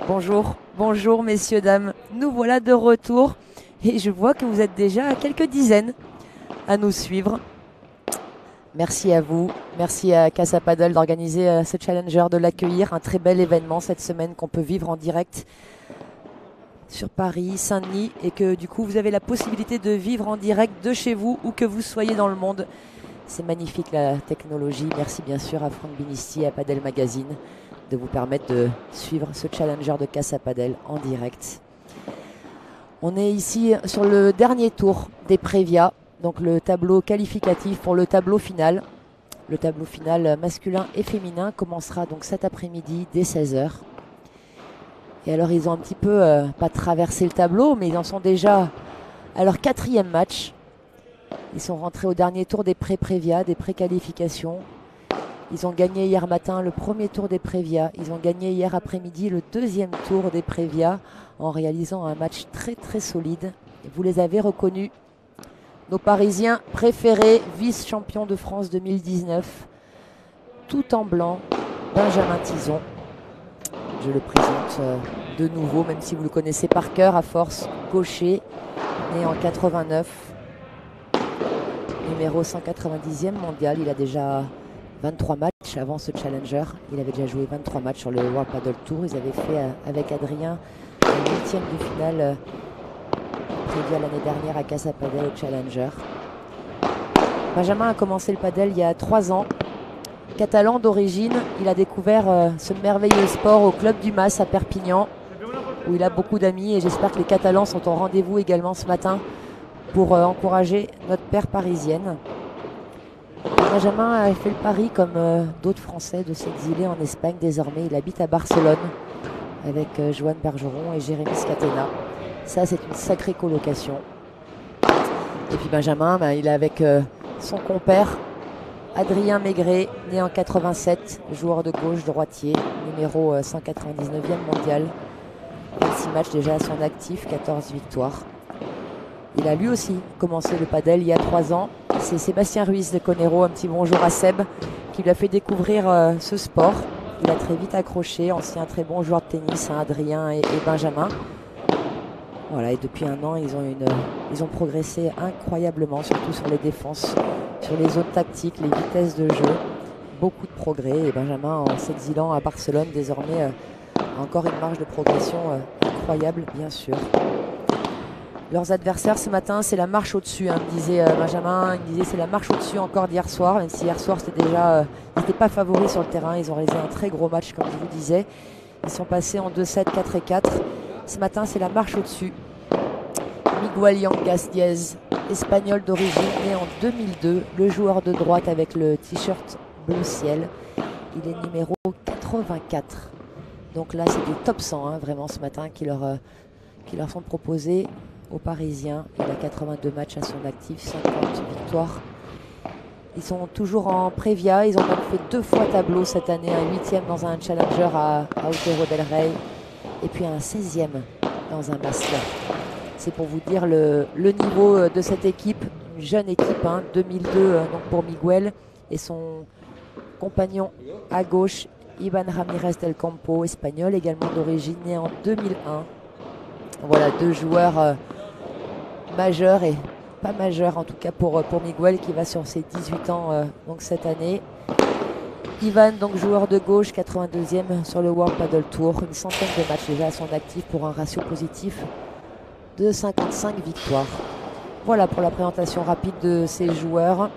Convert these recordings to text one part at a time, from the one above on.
Bonjour, bonjour messieurs, dames. Nous voilà de retour et je vois que vous êtes déjà à quelques dizaines à nous suivre. Merci à vous, merci à Casa Padel d'organiser ce Challenger, de l'accueillir. Un très bel événement cette semaine qu'on peut vivre en direct sur Paris, Saint-Denis, et que du coup vous avez la possibilité de vivre en direct de chez vous où que vous soyez dans le monde. C'est magnifique la technologie. Merci bien sûr à Franck Binisti et à Padel Magazine de vous permettre de suivre ce Challenger de Casa Padel en direct. On est ici sur le dernier tour des Prévia, donc le tableau qualificatif pour le tableau final. Le tableau final masculin et féminin commencera donc cet après-midi dès 16 h. Et alors ils ont un petit peu, pas traversé le tableau, mais ils en sont déjà à leur 4e match. Ils sont rentrés au dernier tour des pré-Prévia, des pré-qualifications. Ils ont gagné hier matin le premier tour des Prévia. Ils ont gagné hier après-midi le 2e tour des Prévia en réalisant un match très très solide. Et vous les avez reconnus, nos Parisiens préférés, vice-champions de France 2019, tout en blanc, Benjamin Tison. Je le présente de nouveau, même si vous le connaissez par cœur à force. Gaucher, né en 89, numéro 190e mondial. Il a déjà 23 matchs avant ce Challenger. Il avait déjà joué 23 matchs sur le World Padel Tour. Ils avaient fait avec Adrien le 8e de finale prévu l'année dernière à Casa Padel au Challenger. Benjamin a commencé le padel il y a 3 ans. Catalan d'origine, il a découvert ce merveilleux sport au Club du Mas à Perpignan, où il a beaucoup d'amis, et j'espère que les Catalans sont au rendez-vous également ce matin pour encourager notre paire parisienne. Benjamin a fait le pari, comme d'autres Français, de s'exiler en Espagne désormais. Il habite à Barcelone avec Joanne Bergeron et Jérémy Scatena. Ça, c'est une sacrée colocation. Et puis Benjamin, il est avec son compère Adrien Maigret, né en 87, joueur de gauche, droitier, numéro 199e mondial. 26 matchs déjà à son actif, 14 victoires. Il a lui aussi commencé le padel il y a 3 ans. C'est Sébastien Ruiz de Conero, un petit bonjour à Seb, qui lui a fait découvrir ce sport. Il a très vite accroché, ancien très bon joueur de tennis, Adrien et Benjamin. Voilà, et depuis 1 an, ils ont progressé incroyablement, surtout sur les défenses, sur les zones tactiques, les vitesses de jeu. Beaucoup de progrès, et Benjamin, en s'exilant à Barcelone, désormais a encore une marge de progression incroyable, bien sûr. Leurs adversaires ce matin, c'est la marche au-dessus, me disait Benjamin. Il me disait c'est la marche au-dessus encore d'hier soir, même si hier soir c'était déjà, ils n'étaient pas favoris sur le terrain. Ils ont réalisé un très gros match, comme je vous disais. Ils sont passés en 2-7, 4-4. Ce matin, c'est la marche au-dessus. Miguel Yangas Diaz, espagnol d'origine, né en 2002, le joueur de droite avec le t-shirt bleu ciel. Il est numéro 84. Donc là, c'est des top 100, vraiment, ce matin, qui leur sont proposés aux Parisiens. Il a 82 matchs à son actif, 50 victoires. Ils sont toujours en Prévia. Ils ont même fait 2 fois tableau cette année, un 8e dans un Challenger à Otero del Rey et puis un 16e dans un Master. C'est pour vous dire le niveau de cette équipe, une jeune équipe, 2002 donc pour Miguel et son compagnon à gauche, Ivan Ramirez del Campo, espagnol également d'origine, né en 2001. Voilà, 2 joueurs majeurs et pas majeurs en tout cas pour Miguel, qui va sur ses 18 ans donc cette année. Ivan, donc joueur de gauche, 82e sur le World Padel Tour, une centaine de matchs déjà à son actif pour un ratio positif de 55 victoires. Voilà pour la présentation rapide de ces joueurs.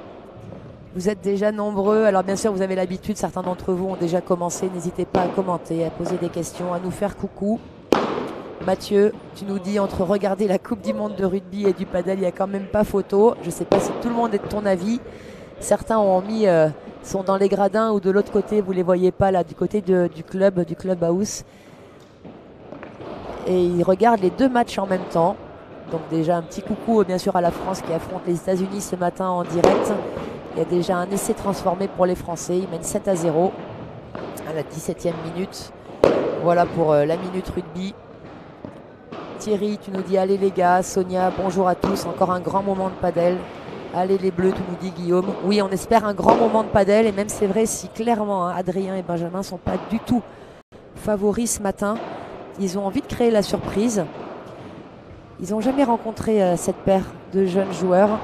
Vous êtes déjà nombreux, alors bien sûr vous avez l'habitude, certains d'entre vous ont déjà commencé, n'hésitez pas à commenter, à poser des questions, à nous faire coucou. Mathieu, tu nous dis entre regarder la Coupe du Monde de rugby et du padel, il n'y a quand même pas photo. Je ne sais pas si tout le monde est de ton avis. Certains ont mis, sont dans les gradins ou de l'autre côté, vous ne les voyez pas là, du côté du club house. Et ils regardent les 2 matchs en même temps. Donc déjà un petit coucou bien sûr à la France qui affronte les États-Unis ce matin en direct. Il y a déjà un essai transformé pour les Français. Ils mènent 7-0 à la 17e minute. Voilà pour la minute rugby. Thierry, tu nous dis allez les gars. Sonia, bonjour à tous. Encore un grand moment de padel. Allez les bleus, tu nous dis Guillaume. Oui, on espère un grand moment de padel. Et même c'est vrai si clairement Adrien et Benjamin ne sont pas du tout favoris ce matin. Ils ont envie de créer la surprise. Ils n'ont jamais rencontré cette paire de jeunes joueurs.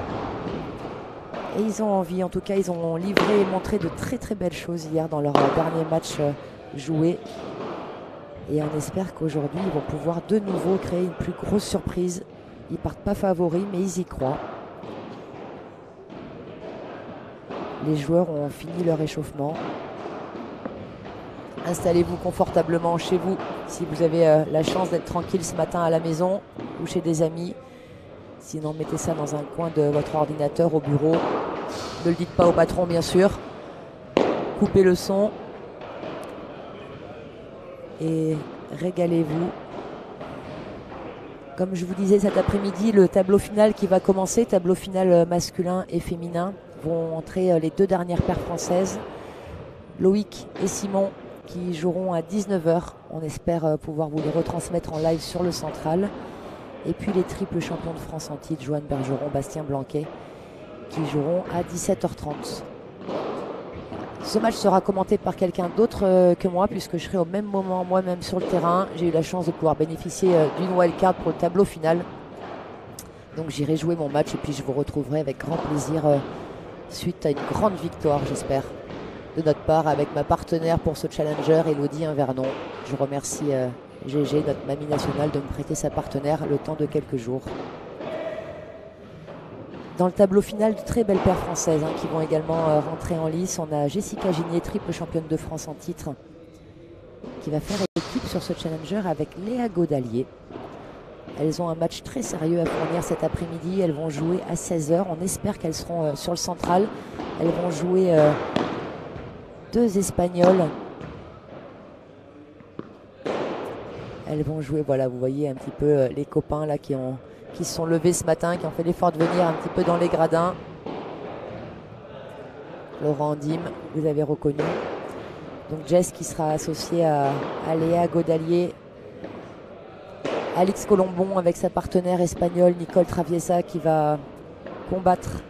Et ils ont envie, en tout cas, ils ont livré et montré de très très belles choses hier dans leur dernier match joué. Et on espère qu'aujourd'hui, ils vont pouvoir de nouveau créer une plus grosse surprise. Ils partent pas favoris, mais ils y croient. Les joueurs ont fini leur échauffement. Installez-vous confortablement chez vous si vous avez la chance d'être tranquille ce matin à la maison ou chez des amis. Sinon, mettez ça dans un coin de votre ordinateur au bureau. Ne le dites pas au patron, bien sûr. Coupez le son. Et régalez-vous. Comme je vous disais cet après-midi, le tableau final qui va commencer, tableau final masculin et féminin, vont entrer les deux dernières paires françaises. Loïc et Simon qui joueront à 19 h. On espère pouvoir vous les retransmettre en live sur le central. Et puis les triples champions de France en titre, Joanne Bergeron, Bastien Blanquet, qui joueront à 17 h 30. Ce match sera commenté par quelqu'un d'autre que moi, puisque je serai au même moment moi-même sur le terrain. J'ai eu la chance de pouvoir bénéficier d'une wildcard pour le tableau final. Donc j'irai jouer mon match et puis je vous retrouverai avec grand plaisir suite à une grande victoire, j'espère, de notre part avec ma partenaire pour ce challenger, Elodie Invernon. Je remercie GG, notre mamie nationale, de me prêter sa partenaire le temps de quelques jours. Dans le tableau final, de très belles paires françaises qui vont également rentrer en lice. On a Jessica Ginier, triple championne de France en titre, qui va faire équipe sur ce challenger avec Léa Godalier. Elles ont un match très sérieux à fournir cet après-midi. Elles vont jouer à 16 h. On espère qu'elles seront sur le central. Elles vont jouer deux Espagnols. Elles vont jouer, voilà, vous voyez un petit peu les copains là qui se sont levés ce matin, qui ont fait l'effort de venir un petit peu dans les gradins. Laurent Dim, vous avez reconnu. Donc Jess qui sera associée à Léa Godalier. Alix Colombon avec sa partenaire espagnole Nicole Traviesa qui va combattre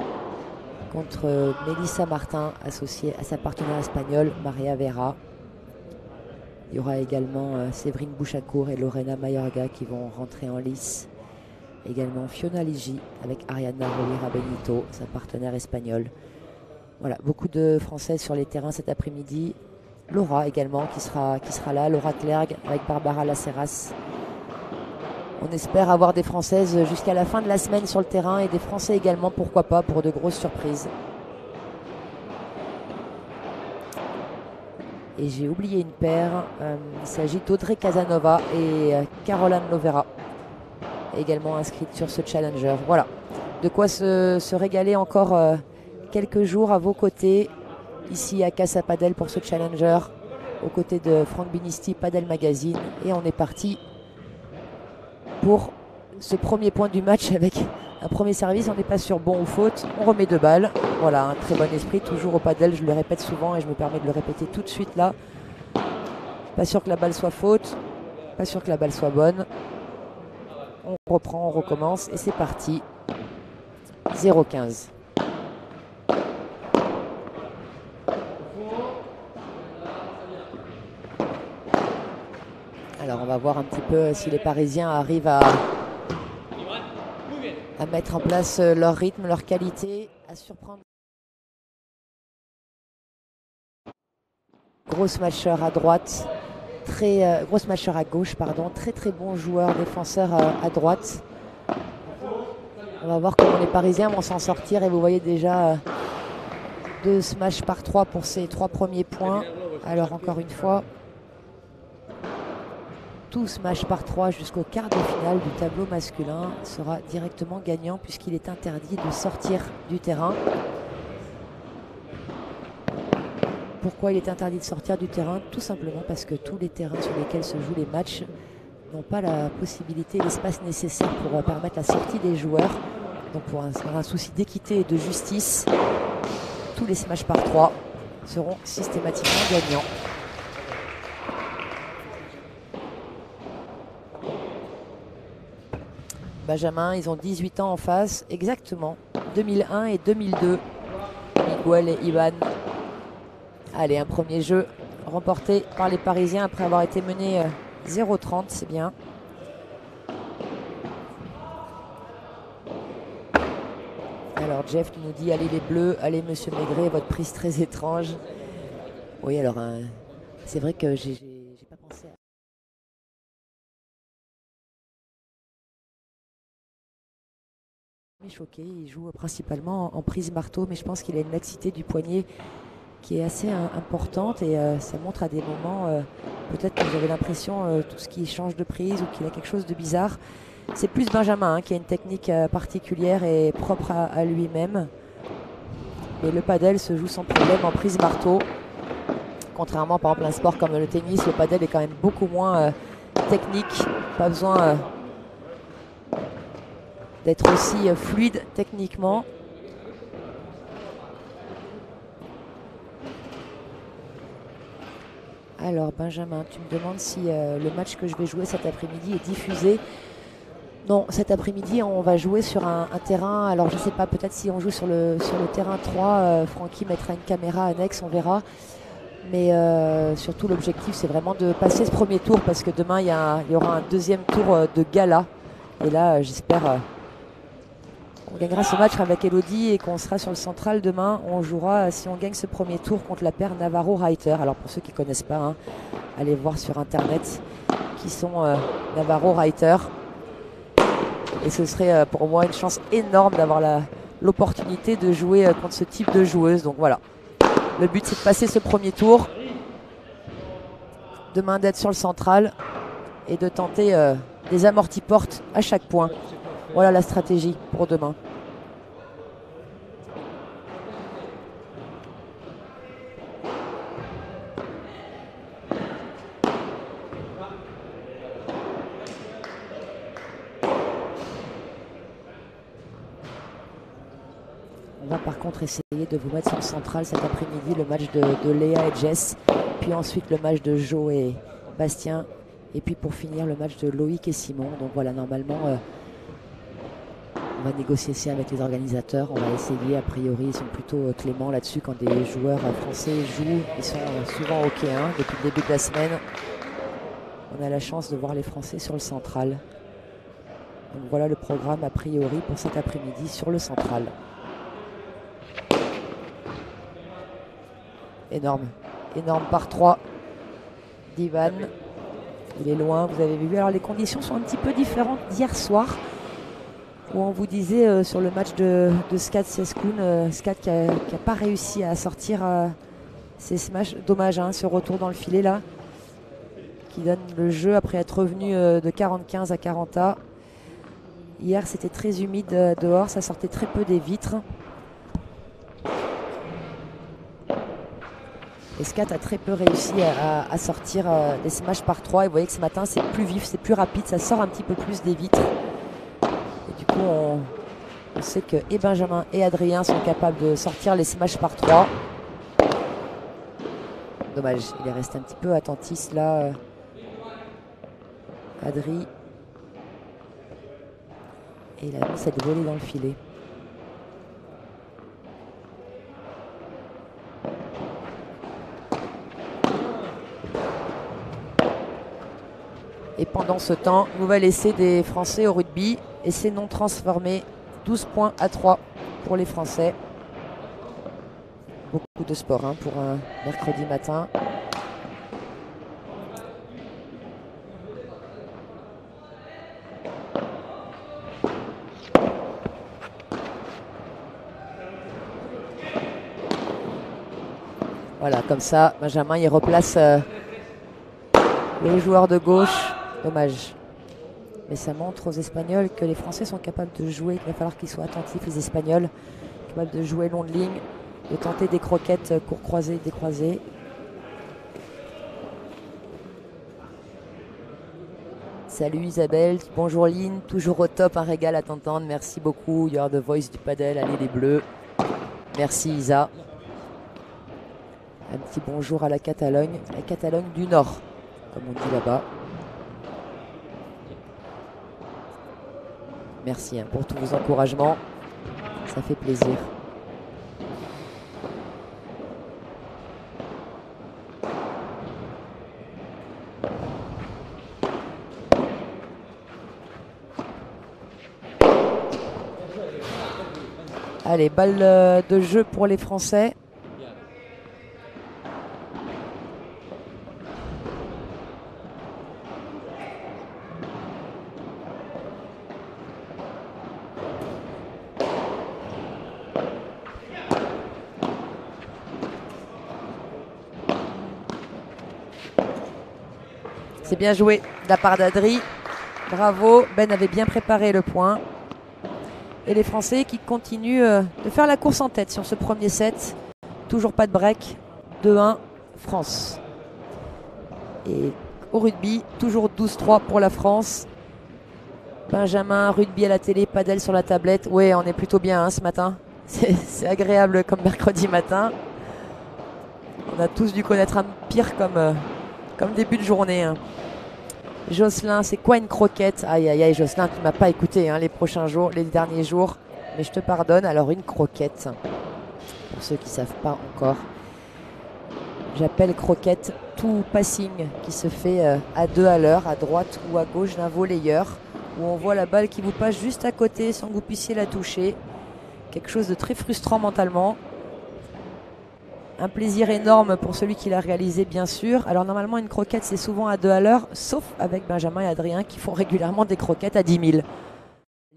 contre Mélissa Martin, associée à sa partenaire espagnole Maria Vera. Il y aura également Séverine Bouchacourt et Lorena Mayorga qui vont rentrer en lice. Également Fiona Ligi avec Ariana Rovira Benito, sa partenaire espagnole. Voilà, beaucoup de Françaises sur les terrains cet après-midi. Laura également qui sera là, Laura Clergue avec Barbara Laceras. On espère avoir des Françaises jusqu'à la fin de la semaine sur le terrain et des Français également, pourquoi pas, pour de grosses surprises. Et j'ai oublié une paire, il s'agit d'Audrey Casanova et Caroline Lovera, également inscrite sur ce challenger. Voilà, de quoi se régaler encore quelques jours à vos côtés, ici à Casa Padel pour ce challenger, aux côtés de Franck Binisti, Padel Magazine. Et on est parti pour ce premier point du match avec un premier service. On n'est pas sur bon ou faute, on remet 2 balles. Voilà, un très bon esprit, toujours au padel, je le répète souvent et je me permets de le répéter tout de suite là. Pas sûr que la balle soit faute, pas sûr que la balle soit bonne. On reprend, on recommence et c'est parti. 0-15. Alors on va voir un petit peu si les Parisiens arrivent à mettre en place leur rythme, leur qualité, à surprendre. Gros smasher à droite, gros smasher à gauche, pardon, très bon joueur défenseur à droite. On va voir comment les Parisiens vont s'en sortir et vous voyez déjà 2 smash par 3 pour ces 3 premiers points. Alors encore une fois, tout smash par 3 jusqu'au quart de finale du tableau masculin sera directement gagnant puisqu'il est interdit de sortir du terrain. Pourquoi il est interdit de sortir du terrain? Tout simplement parce que tous les terrains sur lesquels se jouent les matchs n'ont pas la possibilité, l'espace nécessaire pour permettre la sortie des joueurs. Donc pour un souci d'équité et de justice, tous les smash par 3 seront systématiquement gagnants. Benjamin, ils ont 18 ans en face, exactement, 2001 et 2002. Miguel et Ivan. Allez, un premier jeu remporté par les Parisiens après avoir été menés 0,30, c'est bien. Alors Jeff nous dit, allez les bleus, allez monsieur Maigret, votre prise très étrange. Oui, alors c'est vrai que j'ai pas pensé à... Il est choqué, il joue principalement en prise marteau, mais je pense qu'il a une laxité du poignet qui est assez importante et ça montre à des moments, peut-être que vous avez l'impression tout ce qui change de prise ou qu'il a quelque chose de bizarre. C'est plus Benjamin qui a une technique particulière et propre à lui-même. Mais le padel se joue sans problème en prise marteau. Contrairement par exemple à un sport comme le tennis, le padel est quand même beaucoup moins technique. Pas besoin d'être aussi fluide techniquement. Alors Benjamin, tu me demandes si le match que je vais jouer cet après-midi est diffusé. Non, cet après-midi on va jouer sur un terrain, alors je ne sais pas, peut-être si on joue sur le terrain 3, Francky mettra une caméra annexe, on verra. Mais surtout l'objectif c'est vraiment de passer ce premier tour parce que demain il y aura un deuxième tour de gala. Et là j'espère qu'on gagnera ce match avec Elodie et qu'on sera sur le central demain. On jouera, si on gagne ce premier tour, contre la paire Navarro-Reiter. Alors pour ceux qui ne connaissent pas, hein, allez voir sur internet qui sont Navarro-Reiter. Et ce serait pour moi une chance énorme d'avoir l'opportunité de jouer contre ce type de joueuse. Donc voilà, le but c'est de passer ce premier tour. Demain d'être sur le central et de tenter des amortis-portes à chaque point. Voilà la stratégie pour demain. On va par contre essayer de vous mettre sur le central cet après-midi, le match de Léa et Jess, puis ensuite le match de Jo et Bastien, et puis pour finir le match de Loïc et Simon. Donc voilà, normalement on va négocier ça avec les organisateurs, on va essayer, a priori ils sont plutôt cléments là-dessus quand des joueurs français jouent, ils sont souvent OK depuis le début de la semaine. On a la chance de voir les Français sur le central. Donc voilà le programme a priori pour cet après-midi sur le central. Énorme, énorme par 3 d'Ivan. Il est loin, vous avez vu. Alors les conditions sont un petit peu différentes d'hier soir où on vous disait sur le match de Skat Seskun, Skat qui n'a pas réussi à sortir ses smash. Dommage, ce retour dans le filet là qui donne le jeu après être revenu de 45 à 40A. Hier c'était très humide dehors, ça sortait très peu des vitres. Et Skat a très peu réussi à sortir des smash par 3. Et vous voyez que ce matin c'est plus vif, c'est plus rapide, ça sort un petit peu plus des vitres. Et du coup on sait que et Benjamin et Adrien sont capables de sortir les smash par 3. Dommage, il est resté un petit peu attentiste là. Adri. Et il a mis cette volée dans le filet. Et pendant ce temps, nouvel essai des Français au rugby. Essai non transformé. 12 points à 3 pour les Français. Beaucoup de sport pour un mercredi matin. Voilà, comme ça, Benjamin, il replace le joueur de gauche. Dommage. Mais ça montre aux Espagnols que les Français sont capables de jouer, qu'il va falloir qu'ils soient attentifs, les Espagnols, capables de jouer long de ligne, de tenter des croquettes court croisé, décroisé. Salut Isabelle, bonjour Lynn, toujours au top, un régal à t'entendre, merci beaucoup, you are the voice du padel, allez les bleus. Merci Isa. Un petit bonjour à la Catalogne du Nord, comme on dit là-bas. Merci pour tous vos encouragements, ça fait plaisir. Allez, balle de jeu pour les Français. C'est bien joué de la part d'Adri. Bravo, Ben avait bien préparé le point. Et les Français qui continuent de faire la course en tête sur ce premier set. Toujours pas de break. 2-1, France. Et au rugby, toujours 12-3 pour la France. Benjamin, rugby à la télé, padel sur la tablette. Ouais, on est plutôt bien hein, ce matin. C'est agréable comme mercredi matin. On a tous dû connaître un pire comme début de journée. Hein. Jocelyn, c'est quoi une croquette? Aïe aïe aïe, Jocelyn, tu m'as pas écouté hein, les derniers jours, mais je te pardonne. Alors une croquette, pour ceux qui ne savent pas encore, j'appelle croquette tout passing qui se fait à 2 à l'heure, à droite ou à gauche d'un volleyeur, où on voit la balle qui vous passe juste à côté sans que vous puissiez la toucher. Quelque chose de très frustrant mentalement. Un plaisir énorme pour celui qui l'a réalisé, bien sûr. Alors normalement, une croquette, c'est souvent à 2 à l'heure, sauf avec Benjamin et Adrien qui font régulièrement des croquettes à 10 000.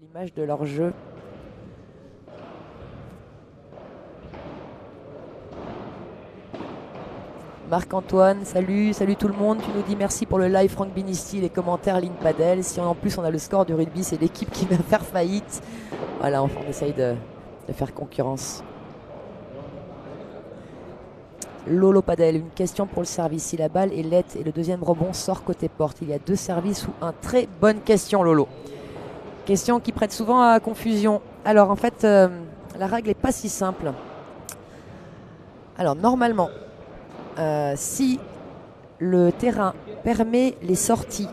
L'image de leur jeu. Marc-Antoine, salut tout le monde. Tu nous dis merci pour le live Franck Binisti, les commentaires Ligne Padel. Si en plus on a le score du rugby, c'est l'équipe qui va faire faillite. Voilà, on essaye de faire concurrence. Lolo Padel, une question pour le service. Si la balle est laite et le deuxième rebond sort côté porte, il y a 2 services ou un? Très bonne question, Lolo. Question qui prête souvent à confusion. Alors en fait, la règle n'est pas si simple. Alors normalement, si le terrain permet les sorties,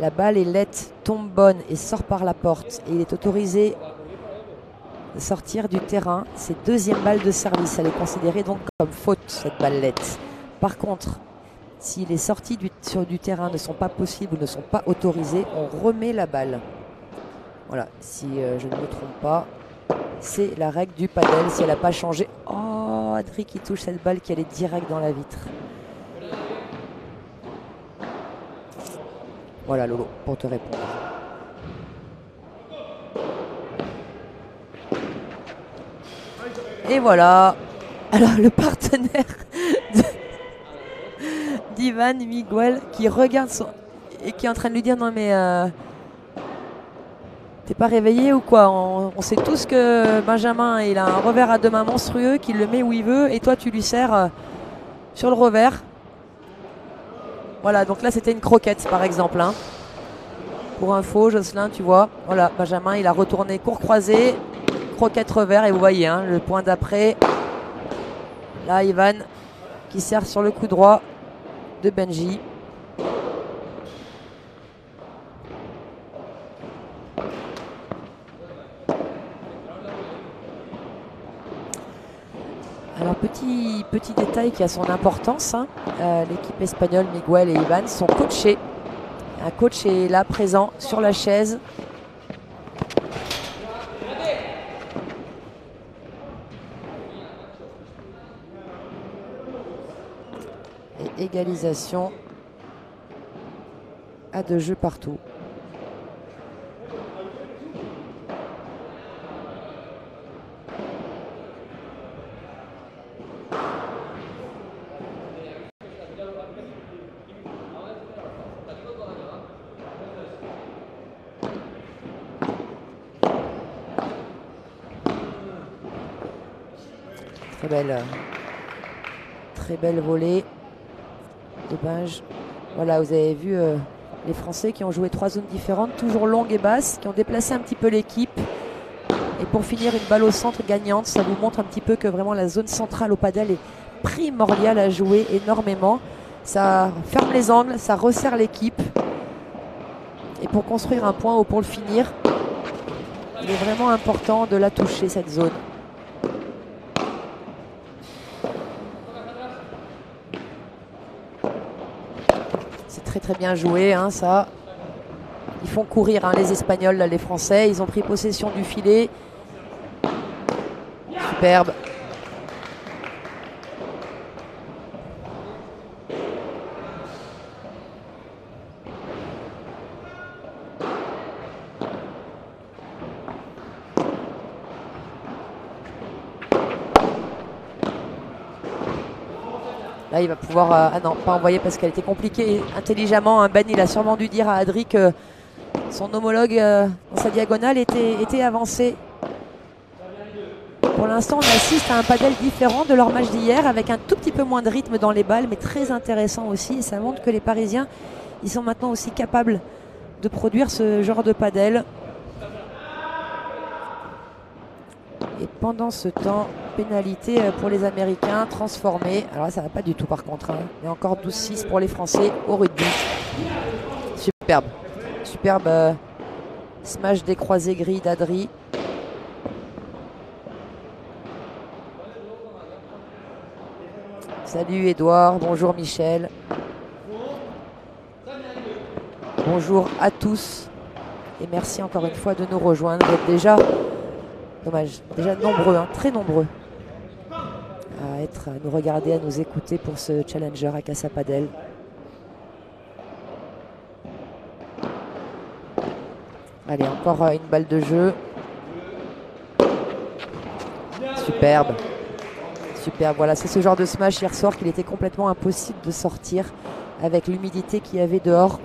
la balle est laite, tombe bonne et sort par la porte, et il est autorisé sortir du terrain, c'est deuxième balle de service. Elle est considérée donc comme faute, cette ballette. Par contre, si les sorties du terrain ne sont pas possibles ou ne sont pas autorisées, on remet la balle. Voilà, si je ne me trompe pas, c'est la règle du padel. Si elle n'a pas changé. Oh, Adri qui touche cette balle qui allait direct dans la vitre. Voilà Lolo, pour te répondre. Et voilà. Alors le partenaire d'Ivan, Miguel, qui regarde et qui est en train de lui dire non mais t'es pas réveillé ou quoi? On sait tous que Benjamin il a un revers à 2 mains monstrueux, qu'il le met où il veut et toi tu lui sers sur le revers. Voilà, donc là c'était une croquette par exemple. Hein. Pour info, Jocelyn, tu vois, voilà, Benjamin il a retourné court croisé. Croquette revers et vous voyez hein, le point d'après. Là, Ivan qui sert sur le coup droit de Benji. Alors petit détail qui a son importance. Hein. L'équipe espagnole, Miguel et Ivan sont coachés. Un coach est là présent sur la chaise. Égalisation à 2 jeux partout. Très belle volée. Dommage. Voilà, vous avez vu les Français qui ont joué 3 zones différentes, toujours longues et basses, qui ont déplacé un petit peu l'équipe. Et pour finir, une balle au centre gagnante. Ça vous montre un petit peu que vraiment la zone centrale au padel est primordiale à jouer énormément. Ça ferme les angles, ça resserre l'équipe. Et pour construire un point ou pour le finir, il est vraiment important de la toucher, cette zone. Très bien joué, hein, ça. Ils font courir hein, les Espagnols, là, les Français. Ils ont pris possession du filet. Superbe. Là, il va pouvoir... ah non, pas envoyer parce qu'elle était compliquée intelligemment. Hein. Ben, il a sûrement dû dire à Adri que son homologue dans sa diagonale était avancé. Pour l'instant, on assiste à un padel différent de leur match d'hier, avec un tout petit peu moins de rythme dans les balles, mais très intéressant aussi. Et ça montre que les Parisiens, ils sont maintenant aussi capables de produire ce genre de padel. Et pendant ce temps, pénalité pour les Américains, transformée. Alors là, ça va pas du tout par contre. Hein. Mais encore 12-6 pour les Français au rugby. Superbe. Superbe smash des croisés gris d'Adri. Salut Edouard, bonjour Michel. Bonjour à tous. Et merci encore une fois de nous rejoindre. Vous êtes déjà... Dommage, déjà nombreux, hein, très nombreux à nous regarder, à nous écouter pour ce challenger à Casa Padel. Allez, encore une balle de jeu. Superbe. Superbe, voilà, c'est ce genre de smash hier soir qu'il était complètement impossible de sortir avec l'humidité qu'il y avait dehors.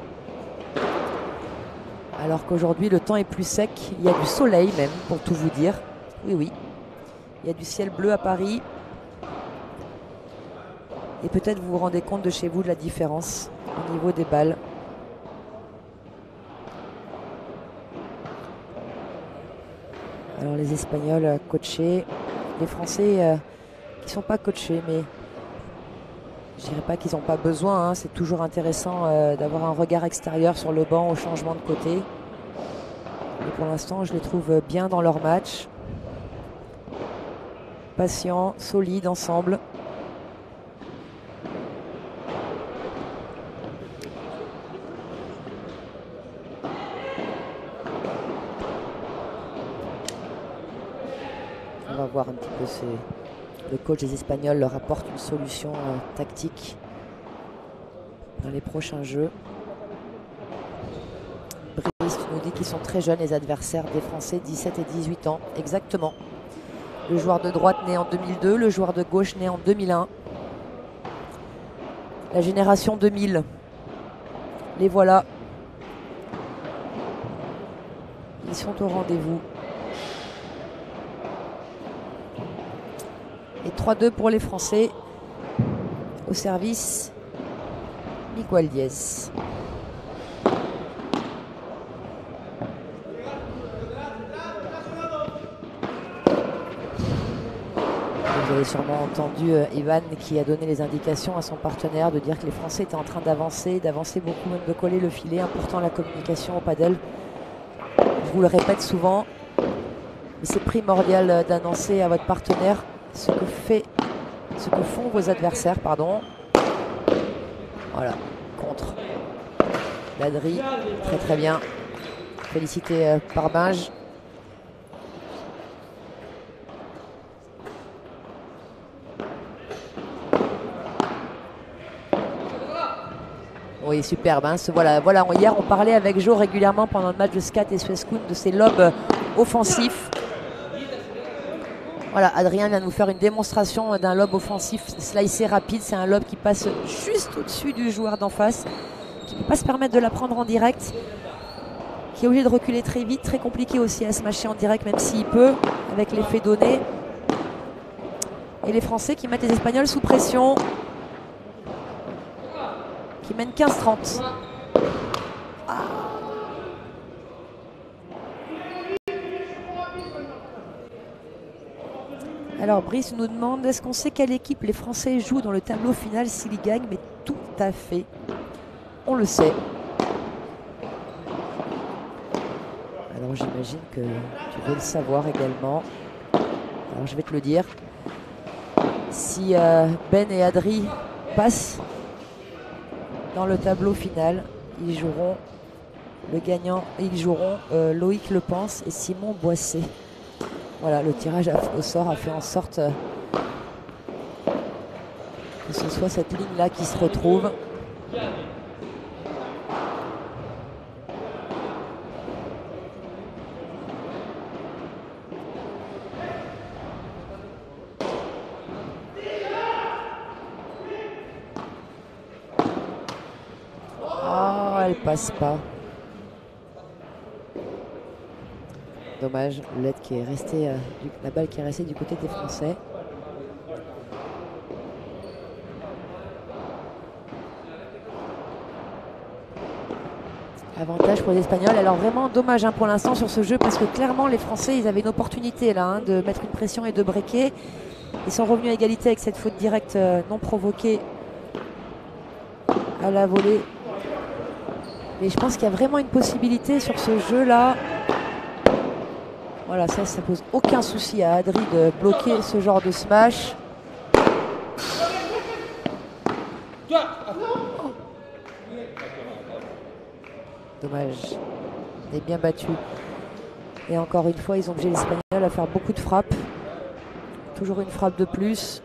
Alors qu'aujourd'hui, le temps est plus sec. Il y a du soleil même, pour tout vous dire. Oui, oui. Il y a du ciel bleu à Paris. Et peut-être vous vous rendez compte de chez vous de la différence au niveau des balles. Alors les Espagnols coachés. Les Français qui ne sont pas coachés, mais je ne dirais pas qu'ils n'ont pas besoin. Hein. C'est toujours intéressant d'avoir un regard extérieur sur le banc au changement de côté. Et pour l'instant, je les trouve bien dans leur match. Patients, solides ensemble. On va voir un petit peu le coach des Espagnols leur apporte une solution tactique dans les prochains jeux. Brice nous dit qu'ils sont très jeunes, les adversaires des Français, 17 et 18 ans, exactement. Le joueur de droite né en 2002, le joueur de gauche né en 2001. La génération 2000. Les voilà. Ils sont au rendez-vous. Et 3-2 pour les Français. Au service, Miguel Diaz. Vous avez sûrement entendu Ivan qui a donné les indications à son partenaire de dire que les Français étaient en train d'avancer beaucoup, même de coller le filet. Important la communication au padel. Je vous le répète souvent, mais c'est primordial d'annoncer à votre partenaire ce que font vos adversaires, pardon. Voilà, contre l'Adri, très très bien. Félicité par Binge. Oui, superbe. Hein, voilà, hier, on parlait avec Jo régulièrement pendant le match de Scat et Suescun de ces lobes offensifs. Voilà, Adrien vient nous faire une démonstration d'un lob offensif slicé rapide. C'est un lob qui passe juste au-dessus du joueur d'en face, qui ne peut pas se permettre de la prendre en direct, qui est obligé de reculer très vite. Très compliqué aussi à smasher en direct, même s'il peut, avec l'effet donné. Et les Français qui mettent les Espagnols sous pression, qui mènent 15-30. Alors Brice nous demande, est-ce qu'on sait quelle équipe les Français jouent dans le tableau final s'ils y gagnent? Mais tout à fait, on le sait. Alors j'imagine que tu veux le savoir également. Alors je vais te le dire. Si Ben et Adri passent dans le tableau final, ils joueront le gagnant, ils joueront Loïc Lepens et Simon Boissé. Voilà, le tirage au sort a fait en sorte que ce soit cette ligne-là qui se retrouve. Oh, elle passe pas. Dommage, le LED qui est resté, la balle qui est restée du côté des Français. Avantage pour les Espagnols. Alors vraiment dommage hein, pour l'instant sur ce jeu parce que clairement les Français ils avaient une opportunité là hein, de mettre une pression et de breaker. Ils sont revenus à égalité avec cette faute directe non provoquée à la volée. Mais je pense qu'il y a vraiment une possibilité sur ce jeu là. Voilà, ça pose aucun souci à Adri de bloquer ce genre de smash. Dommage. Il est bien battu. Et encore une fois, ils ont obligé les Espagnols à faire beaucoup de frappes. Toujours une frappe de plus.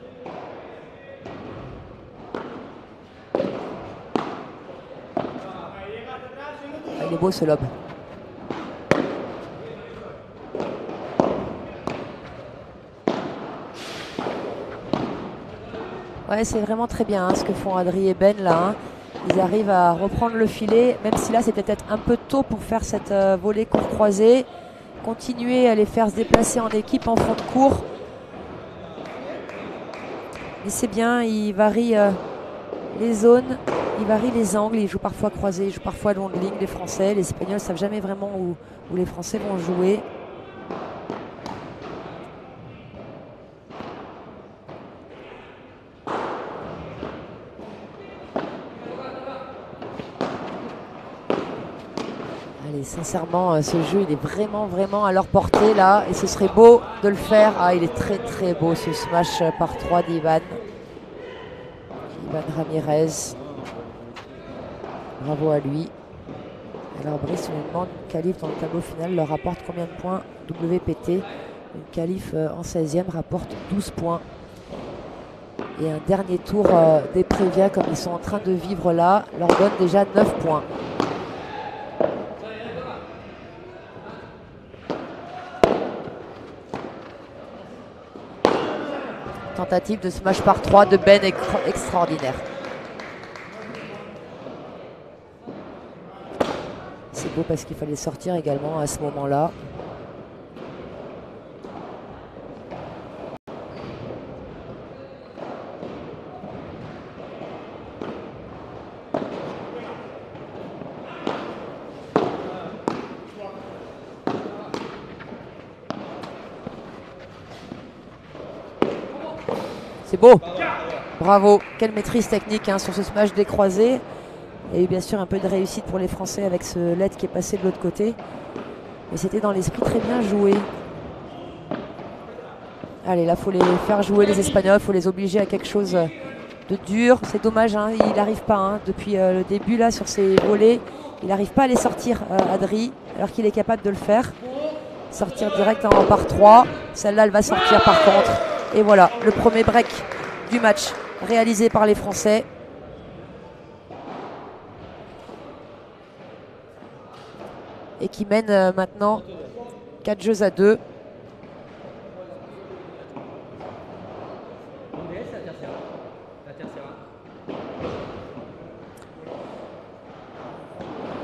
Ah, il est beau ce lob. Ouais, c'est vraiment très bien hein, ce que font Adri et Ben là. Hein. Ils arrivent à reprendre le filet, même si là c'est peut-être un peu tôt pour faire cette volée court croisée. Continuer à les faire se déplacer en équipe en fond de cours. Mais c'est bien, ils varient les zones, ils varient les angles, ils jouent parfois croisés, ils jouent parfois long de ligne les Français. Les Espagnols ne savent jamais vraiment où les Français vont jouer. Allez, sincèrement, ce jeu, il est vraiment à leur portée là. Et ce serait beau de le faire. Ah, il est très beau ce smash par 3 d'Ivan. Ivan Ramirez. Bravo à lui. Alors Brice, on lui demande une qualif dans le tableau final leur rapporte combien de points WPT. Une qualif en 16e rapporte 12 points. Et un dernier tour des Prévia, comme ils sont en train de vivre là, leur donne déjà 9 points. Tentative de smash par 3 de Ben extraordinaire. C'est beau parce qu'il fallait sortir également à ce moment-là. C'est beau. Bravo. Quelle maîtrise technique hein, sur ce smash décroisé. Il y a eu bien sûr un peu de réussite pour les Français avec ce LED qui est passé de l'autre côté. Mais c'était dans l'esprit très bien joué. Allez, là, il faut les faire jouer les Espagnols. Il faut les obliger à quelque chose de dur. C'est dommage, hein, il n'arrive pas. Hein, depuis le début, là, sur ses volets, il n'arrive pas à les sortir, Adri, alors qu'il est capable de le faire. Sortir direct en par 3. Celle-là, elle va sortir par contre. Et voilà, le premier break du match réalisé par les Français. Et qui mène maintenant 4 jeux à 2.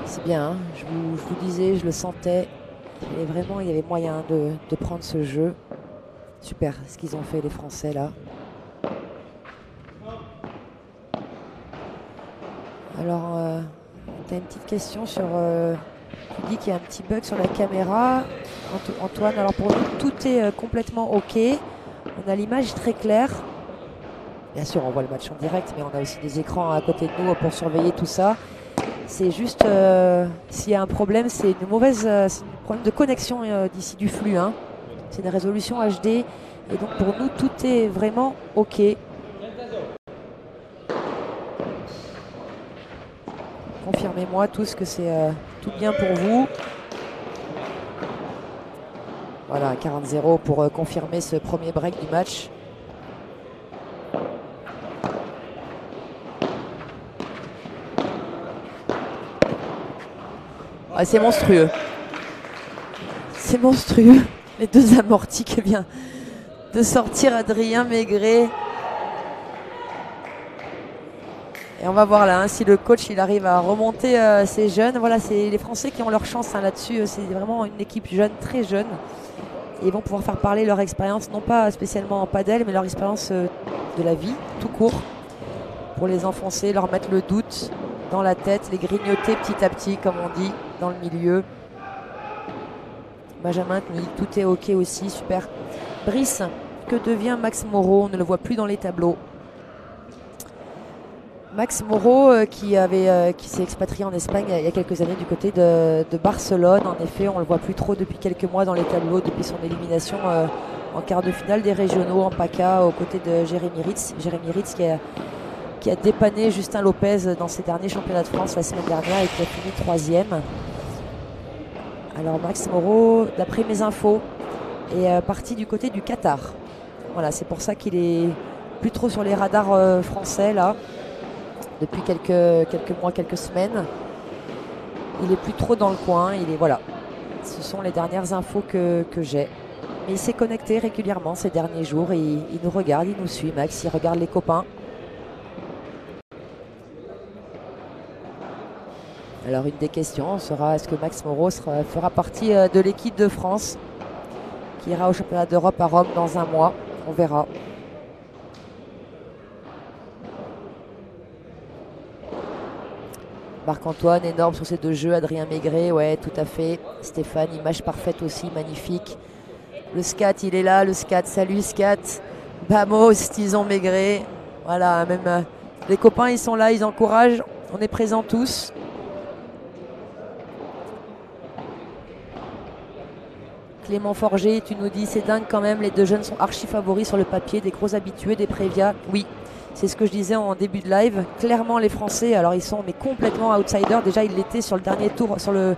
C'est bien, hein, je vous disais, je le sentais. Et vraiment, il y avait moyen de prendre ce jeu. Super ce qu'ils ont fait les Français là. Alors, tu as une petite question sur... tu dis qu'il y a un petit bug sur la caméra. Antoine, alors pour nous, tout est complètement OK. On a l'image très claire. Bien sûr, on voit le match en direct, mais on a aussi des écrans à côté de nous pour surveiller tout ça. C'est juste, s'il y a un problème, c'est une mauvaise... c'est un problème de connexion d'ici du flux. Hein. C'est une résolution HD. Et donc pour nous, tout est vraiment OK. Confirmez-moi tous que c'est tout bien pour vous. Voilà, 40-0 pour confirmer ce premier break du match. Ah, c'est monstrueux. C'est monstrueux. Les deux amortis que vient de sortir Adrien Maigret. Et on va voir là hein, si le coach il arrive à remonter ces jeunes. Voilà, c'est les Français qui ont leur chance hein, là-dessus. C'est vraiment une équipe jeune, très jeune. Et ils vont pouvoir faire parler leur expérience, non pas spécialement en padel, mais leur expérience de la vie, tout court. Pour les enfoncer, leur mettre le doute dans la tête, les grignoter petit à petit, comme on dit, dans le milieu. Benjamin nous dit tout est ok aussi, super. Brice, que devient Max Moreau? On ne le voit plus dans les tableaux. Max Moreau qui s'est expatrié en Espagne il y a quelques années du côté de Barcelone. En effet, on ne le voit plus trop depuis quelques mois dans les tableaux, depuis son élimination en quart de finale des régionaux en PACA aux côtés de Jérémy Ritz. Jérémy Ritz qui a dépanné Justin Lopez dans ses derniers championnats de France la semaine dernière et qui a fini 3e. Alors Max Moreau, d'après mes infos, est parti du côté du Qatar. Voilà, c'est pour ça qu'il est plus trop sur les radars français là. Depuis quelques mois, quelques semaines. Il est plus trop dans le coin. Voilà. Ce sont les dernières infos que j'ai. Mais il s'est connecté régulièrement ces derniers jours. Il nous regarde, il nous suit, Max. Il regarde les copains. Alors une des questions sera est-ce que Max Moreau fera partie de l'équipe de France qui ira au championnat d'Europe à Rome dans un mois. On verra. Marc-Antoine, énorme sur ces deux jeux. Adrien Maigret, ouais, tout à fait. Stéphane, image parfaite aussi, magnifique. Le scat, il est là, le scat. Salut, scat. Vamos, Tison Maigret. Voilà, même les copains, ils sont là, ils encouragent. On est présents tous. Clément Forger, tu nous dis, c'est dingue quand même. Les deux jeunes sont archi favoris sur le papier, des gros habitués, des Prévia. Oui. C'est ce que je disais en début de live. Clairement, les Français, alors ils sont mais complètement outsiders. Déjà, ils l'étaient sur le dernier tour, sur le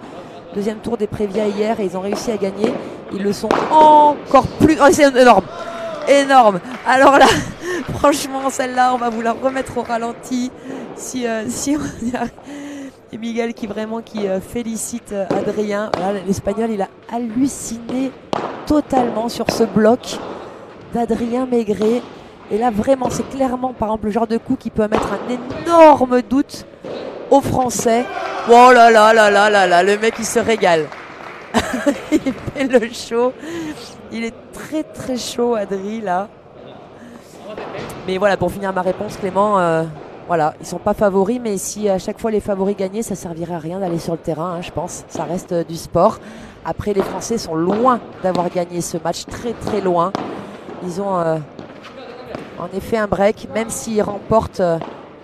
deuxième tour des Prévia hier, et ils ont réussi à gagner. Ils le sont encore plus. Oh, c'est énorme, énorme. Alors là, franchement, celle-là, on va vous la remettre au ralenti. Si on y arrive. Et Miguel qui félicite Adrien. Voilà, l'Espagnol, il a halluciné totalement sur ce bloc d'Adrien Maigret. Et là, vraiment, c'est clairement, par exemple, le genre de coup qui peut mettre un énorme doute aux Français. Oh là là là là là là, le mec, il se régale. Il fait le show. Il est très très chaud, Adri, là. Mais voilà, pour finir ma réponse, Clément, voilà, ils ne sont pas favoris, mais si à chaque fois les favoris gagnaient, ça ne servirait à rien d'aller sur le terrain, hein, je pense. Ça reste du sport. Après, les Français sont loin d'avoir gagné ce match, très très loin. Ils ont... en effet, un break, même s'ils remportent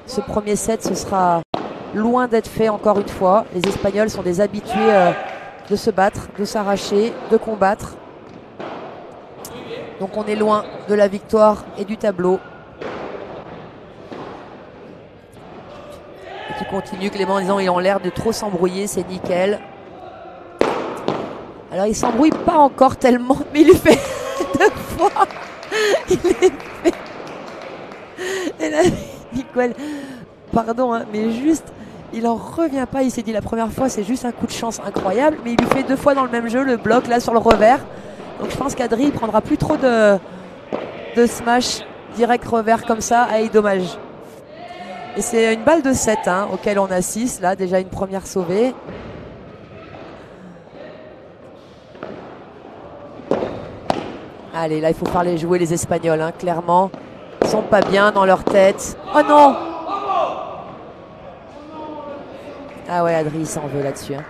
ce premier set, ce sera loin d'être fait encore une fois. Les Espagnols sont des habitués de se battre, de s'arracher, de combattre. Donc on est loin de la victoire et du tableau. Et tu continues, Clément, en disant ils ont l'air de trop s'embrouiller, c'est nickel. Alors il s'embrouille pas encore tellement, mais il le fait 2 fois. Il est fait. Et là, Nicole, pardon, hein, mais juste, il en revient pas. Il s'est dit la première fois, c'est juste un coup de chance incroyable, mais il lui fait 2 fois dans le même jeu le bloc là sur le revers. Donc je pense qu'Adri il prendra plus trop de smash direct revers comme ça. Ah, dommage. Et c'est une balle de 7 hein, auquel on assiste là, déjà une première sauvée. Allez, là il faut faire les jouer les Espagnols, hein, clairement. Ils sont pas bien dans leur tête. Oh non! Ah ouais, Adri il s'en veut là-dessus. Hein.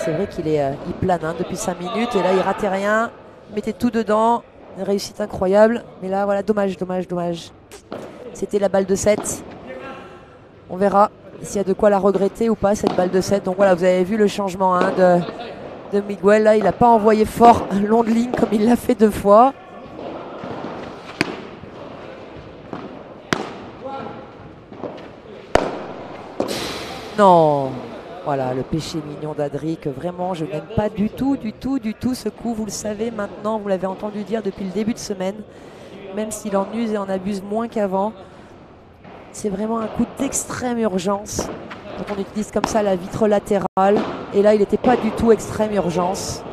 C'est vrai qu'il il plane hein, depuis 5 minutes et là il ratait rien. Il mettait tout dedans. Une réussite incroyable. Mais là voilà, dommage, dommage, dommage. C'était la balle de 7. On verra s'il y a de quoi la regretter ou pas cette balle de 7. Donc voilà, vous avez vu le changement hein, de Miguel. Là il n'a pas envoyé fort long de ligne comme il l'a fait 2 fois. Non. Voilà, le péché mignon d'Adri, que vraiment je n'aime pas du tout ce coup. Vous le savez maintenant, vous l'avez entendu dire depuis le début de semaine. Même s'il en use et en abuse moins qu'avant. C'est vraiment un coup d'extrême urgence. Quand on utilise comme ça la vitre latérale. Et là, il n'était pas du tout extrême urgence.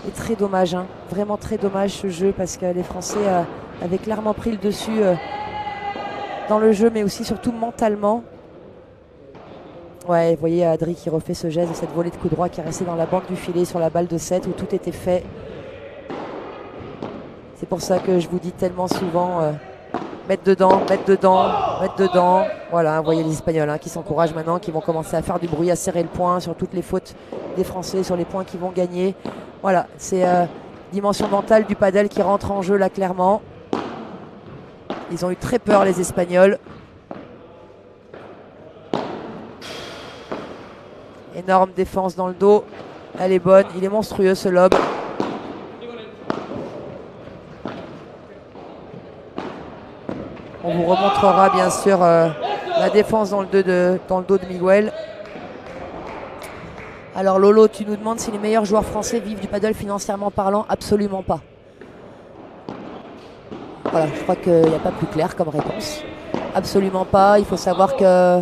Et très dommage, hein. Vraiment très dommage ce jeu, parce que les Français avaient clairement pris le dessus dans le jeu, mais aussi surtout mentalement. Ouais, vous voyez Adri qui refait ce geste de cette volée de coup droit qui est restée dans la bande du filet sur la balle de 7 où tout était fait. C'est pour ça que je vous dis tellement souvent mettre dedans, mettre dedans, mettre dedans. Voilà, vous voyez les Espagnols qui s'encouragent maintenant, qui vont commencer à faire du bruit, à serrer le poing sur toutes les fautes des Français, sur les points qu'ils vont gagner. Voilà, c'est dimension mentale du padel qui rentre en jeu là clairement. Ils ont eu très peur les Espagnols. Énorme défense dans le dos. Elle est bonne. Il est monstrueux ce lob. On vous remontrera bien sûr la défense dans le dos de Miguel. Alors Lolo, tu nous demandes si les meilleurs joueurs français vivent du paddle financièrement parlant. Absolument pas. Voilà, je crois qu'il n'y a pas plus clair comme réponse. Absolument pas. Il faut savoir que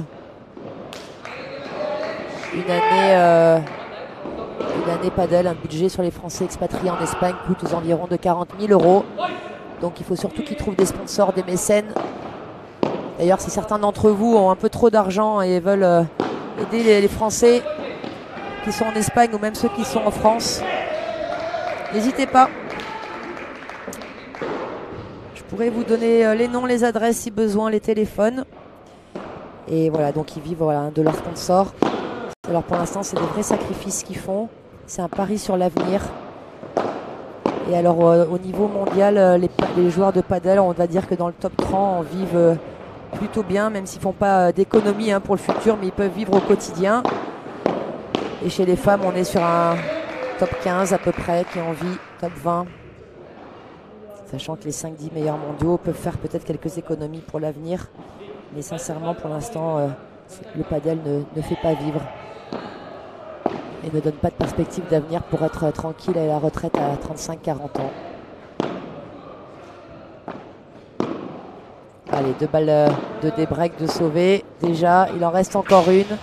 une année paddle, un budget sur les Français expatriés en Espagne coûte aux environs de 40 000 €. Donc il faut surtout qu'ils trouvent des sponsors, des mécènes. D'ailleurs, si certains d'entre vous ont un peu trop d'argent et veulent aider les Français qui sont en Espagne ou même ceux qui sont en France, n'hésitez pas. Je pourrais vous donner les noms, les adresses si besoin, les téléphones. Et voilà, donc ils vivent de leurs sponsors. Alors pour l'instant, c'est des vrais sacrifices qu'ils font. C'est un pari sur l'avenir. Et alors au niveau mondial, les joueurs de paddle, on va dire que dans le top 30, on vivent plutôt bien, même s'ils ne font pas d'économie pour le futur, mais ils peuvent vivre au quotidien. Et chez les femmes, on est sur un top 15 à peu près, qui en vit, top 20. Sachant que les 5-10 meilleurs mondiaux peuvent faire peut-être quelques économies pour l'avenir. Mais sincèrement, pour l'instant, le paddle ne fait pas vivre. Et ne donne pas de perspective d'avenir pour être tranquille à la retraite à 35-40 ans. Allez, 2 balles de débreak de sauver. Déjà, il en reste encore une.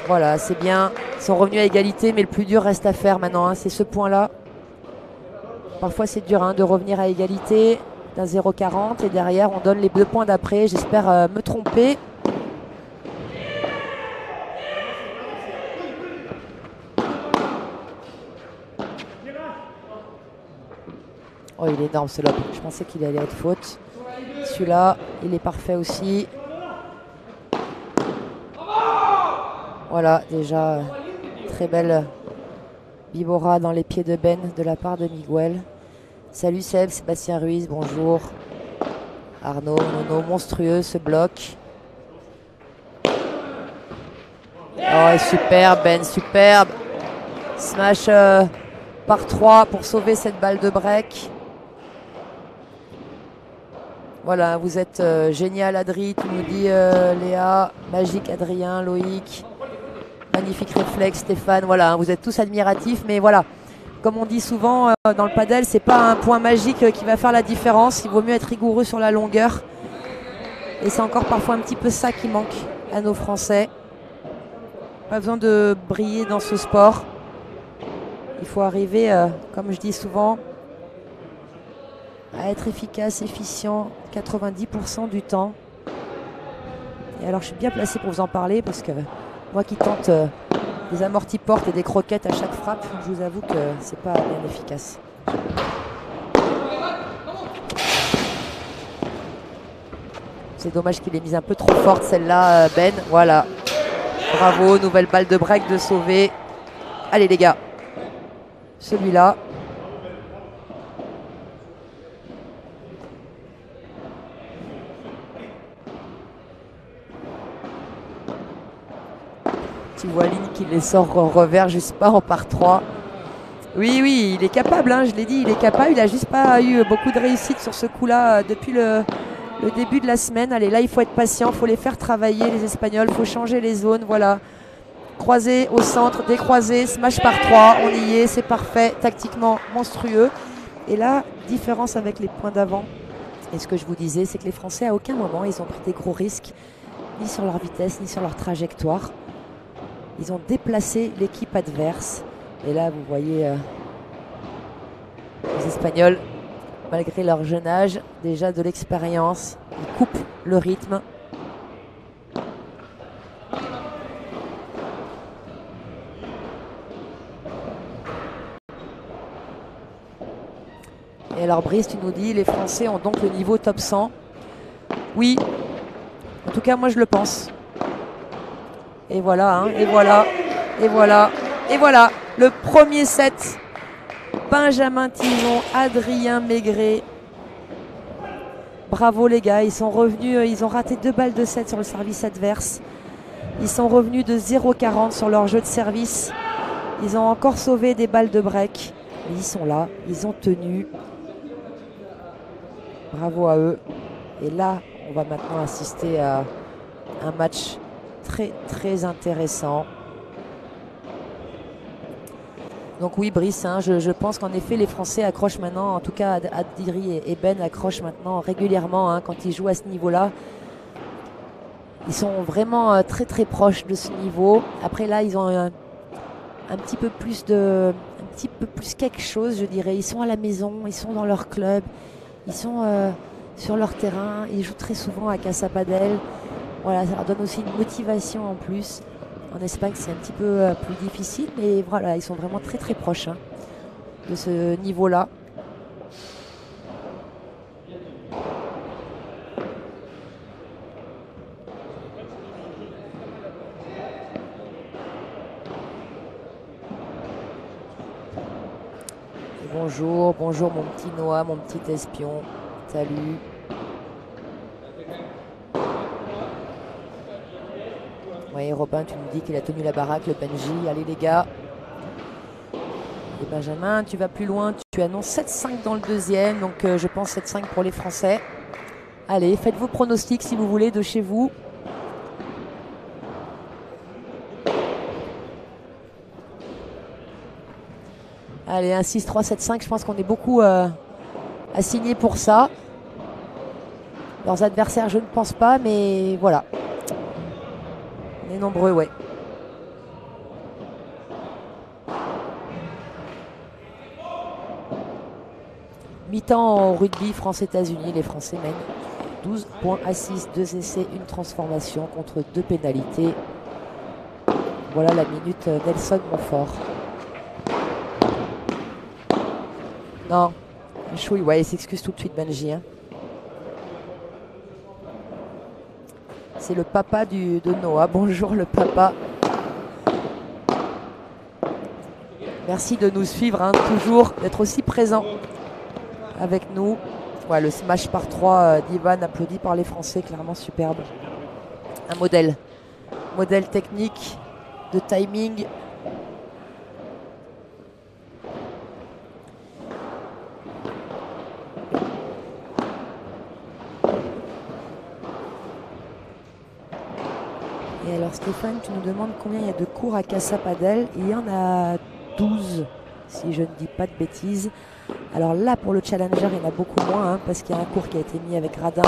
Voilà, c'est bien. Ils sont revenus à égalité, mais le plus dur reste à faire maintenant. C'est ce point-là. Parfois, c'est dur de revenir à égalité d'un 0,40. Et derrière, on donne les 2 points d'après. J'espère me tromper. Oh, il est énorme ce lob. Je pensais qu'il allait être faute. Celui-là, il est parfait aussi. Voilà, déjà très belle bibora dans les pieds de Ben de la part de Miguel. Salut Seb, Sébastien Ruiz, bonjour. Arnaud, Nono, monstrueux ce bloc. Oh, superbe Ben, superbe. Smash par 3 pour sauver cette balle de break. Voilà, vous êtes génial Adri, tu nous dis Léa, magique Adrien, Loïc, magnifique réflexe Stéphane, voilà, vous êtes tous admiratifs, mais voilà, comme on dit souvent dans le padel, c'est pas un point magique qui va faire la différence, il vaut mieux être rigoureux sur la longueur, et c'est encore parfois un petit peu ça qui manque à nos Français. Pas besoin de briller dans ce sport, il faut arriver, comme je dis souvent, à être efficace, efficient 90% du temps. Et alors je suis bien placée pour vous en parler parce que moi qui tente des amortis portes et des croquettes à chaque frappe, je vous avoue que c'est pas bien efficace. C'est dommage qu'il ait mis un peu trop forte celle-là, Ben. Voilà. Bravo, nouvelle balle de break de sauver. Allez les gars. Celui-là. Tu vois Lynn qui les sort en revers, juste pas en par 3. Oui, oui, il est capable, je l'ai dit, il est capable. Il a juste pas eu beaucoup de réussite sur ce coup-là depuis le le début de la semaine. Allez, là, il faut être patient, il faut les faire travailler, les Espagnols, il faut changer les zones, voilà. Croisé au centre, décroisé, smash par 3, on y est, c'est parfait, tactiquement monstrueux. Et là, différence avec les points d'avant. Et ce que je vous disais, c'est que les Français, à aucun moment, ils ont pris des gros risques, ni sur leur vitesse, ni sur leur trajectoire. Ils ont déplacé l'équipe adverse. Et là, vous voyez les Espagnols, malgré leur jeune âge, déjà de l'expérience, ils coupent le rythme. Et alors Brice, tu nous dis, les Français ont donc le niveau top 100. Oui, en tout cas moi je le pense. Et voilà, hein, et voilà, et voilà, et voilà. Le premier set, Benjamin Tison, Adrien Maigret. Bravo les gars, ils sont revenus, ils ont raté 2 balles de set sur le service adverse. Ils sont revenus de 0,40 sur leur jeu de service. Ils ont encore sauvé des balles de break. Mais ils sont là, ils ont tenu. Bravo à eux. Et là, on va maintenant assister à un match très très intéressant. Donc oui, Brice, hein, je pense qu'en effet les Français accrochent maintenant, en tout cas Adri et Ben accrochent maintenant régulièrement hein, quand ils jouent à ce niveau-là. Ils sont vraiment très très proches de ce niveau. Après là, ils ont un petit peu plus quelque chose, je dirais. Ils sont à la maison, ils sont dans leur club, ils sont sur leur terrain, ils jouent très souvent à Casa Padel. Voilà, ça leur donne aussi une motivation en plus. En Espagne, c'est un petit peu plus difficile, mais voilà, ils sont vraiment très très proches hein, de ce niveau-là. Bonjour, bonjour mon petit Noah, mon petit espion. Salut. Oui, Robin, tu nous dis qu'il a tenu la baraque, le Benji. Allez les gars. Et Benjamin, tu vas plus loin. Tu annonces 7-5 dans le deuxième. Donc je pense 7-5 pour les Français. Allez, faites vos pronostics si vous voulez de chez vous. Allez, un 6-3, 7-5. Je pense qu'on est beaucoup assignés pour ça. Leurs adversaires, je ne pense pas. Mais voilà. On est nombreux, ouais. Mi-temps au rugby France-États-Unis, les Français mènent 12 points à 6, 2 essais, une transformation contre 2 pénalités. Voilà la minute Nelson Montfort. Non, Chouille, ouais, il s'excuse tout de suite Benji. Hein. C'est le papa de Noah. Bonjour le papa. Merci de nous suivre, hein, toujours, d'être aussi présent avec nous. Ouais, le smash par 3 d'Ivan applaudi par les Français, clairement superbe. Un modèle. Modèle technique, de timing. Et alors Stéphane, tu nous demandes combien il y a de cours à Casa Padel. Il y en a 12, si je ne dis pas de bêtises. Alors là, pour le Challenger, il y en a beaucoup moins, hein, parce qu'il y a un cours qui a été mis avec Radin.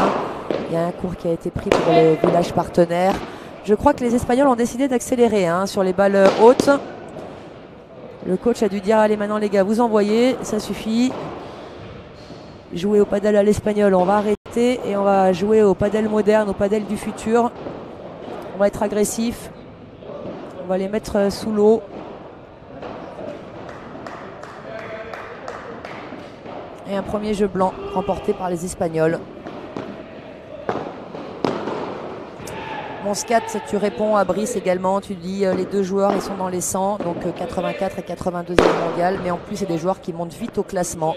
Il y a un cours qui a été pris pour le village partenaire. Je crois que les Espagnols ont décidé d'accélérer hein, sur les balles hautes. Le coach a dû dire, allez maintenant les gars, vous envoyez, ça suffit. Jouer au padel à l'espagnol, on va arrêter et on va jouer au padel moderne, au padel du futur. On va être agressif. On va les mettre sous l'eau. Et un premier jeu blanc remporté par les Espagnols. Mon scat, tu réponds à Brice également. Tu dis les deux joueurs, ils sont dans les 100, donc 84 et 82e mondial. Mais en plus, c'est des joueurs qui montent vite au classement.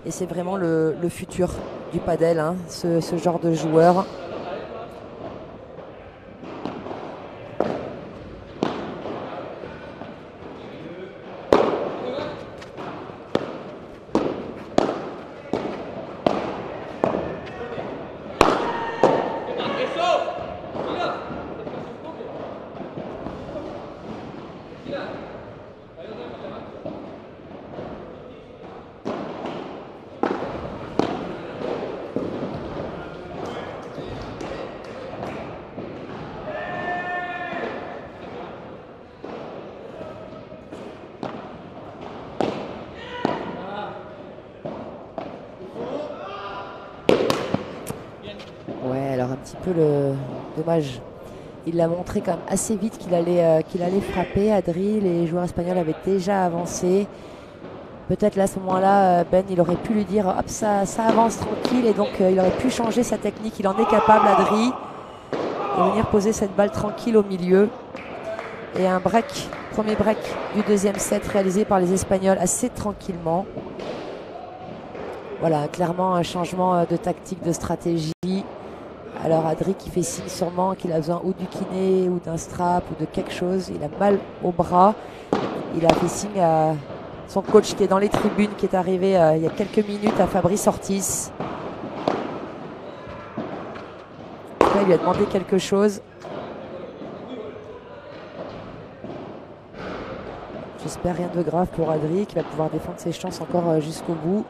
Et c'est vraiment le futur du padel, hein, ce genre de joueurs. petit peu le dommage. Il l'a montré quand même assez vite qu'il allait frapper. Adri, les joueurs espagnols avaient déjà avancé. Peut-être là, à ce moment-là, Ben, il aurait pu lui dire hop, ça avance tranquille. Et donc, il aurait pu changer sa technique. Il en est capable, Adri, de venir poser cette balle tranquille au milieu. Et un break, premier break du deuxième set réalisé par les Espagnols assez tranquillement. Voilà, clairement un changement de tactique, de stratégie. Alors Adri qui fait signe sûrement qu'il a besoin ou du kiné ou d'un strap ou de quelque chose. Il a mal au bras. Il a fait signe à son coach qui est dans les tribunes, qui est arrivé il y a quelques minutes, à Fabrice Ortiz. Il lui a demandé quelque chose. J'espère rien de grave pour Adri, qui va pouvoir défendre ses chances encore jusqu'au bout.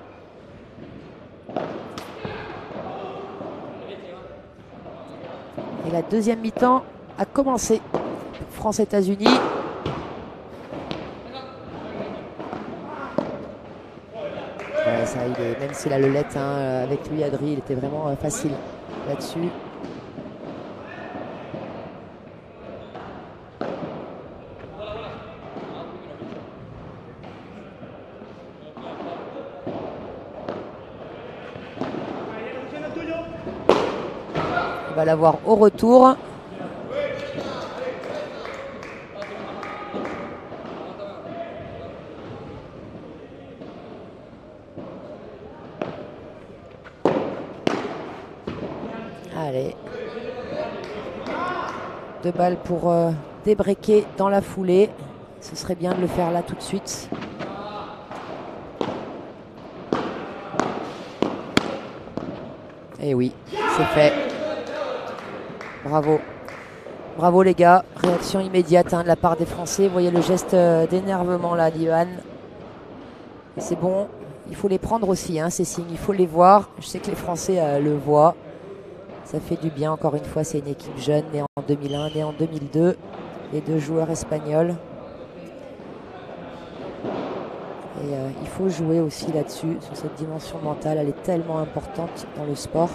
Et la deuxième mi-temps a commencé. France-États-Unis. Ouais, ça, même s'il a le let avec lui, Adri, il était vraiment facile là-dessus. On va l'avoir au retour. Allez. 2 balles pour débreaker dans la foulée. Ce serait bien de le faire là tout de suite. Et oui, c'est fait. Bravo. Bravo les gars. Réaction immédiate de la part des Français. Vous voyez le geste d'énervement là d'Ivan. C'est bon. Il faut les prendre aussi, ces signes. Il faut les voir. Je sais que les Français le voient. Ça fait du bien. Encore une fois, c'est une équipe jeune, née en 2001, née en 2002. Les 2 joueurs espagnols. Et il faut jouer aussi là-dessus, sur cette dimension mentale. Elle est tellement importante dans le sport.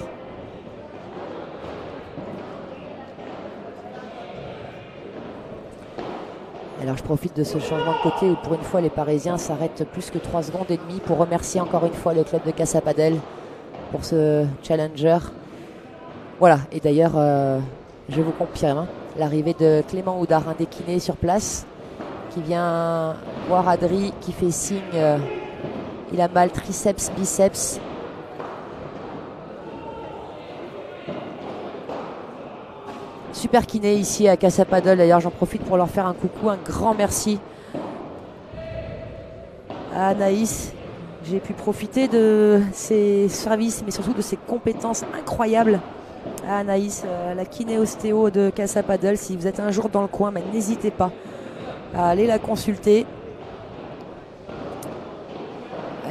Alors je profite de ce changement de côté où pour une fois les Parisiens s'arrêtent plus que 3 secondes et demie pour remercier encore une fois le club de Casa Padel pour ce challenger. Voilà, et d'ailleurs je vous confirme l'arrivée de Clément Houdard, un des kinés sur place, qui vient voir Adri, qui fait signe, il a mal triceps, biceps. Super kiné ici à Casa Padel. D'ailleurs, j'en profite pour leur faire un coucou, un grand merci à Anaïs. J'ai pu profiter de ses services, mais surtout de ses compétences incroyables à Anaïs, la kiné ostéo de Casa Padel. Si vous êtes un jour dans le coin, n'hésitez pas à aller la consulter.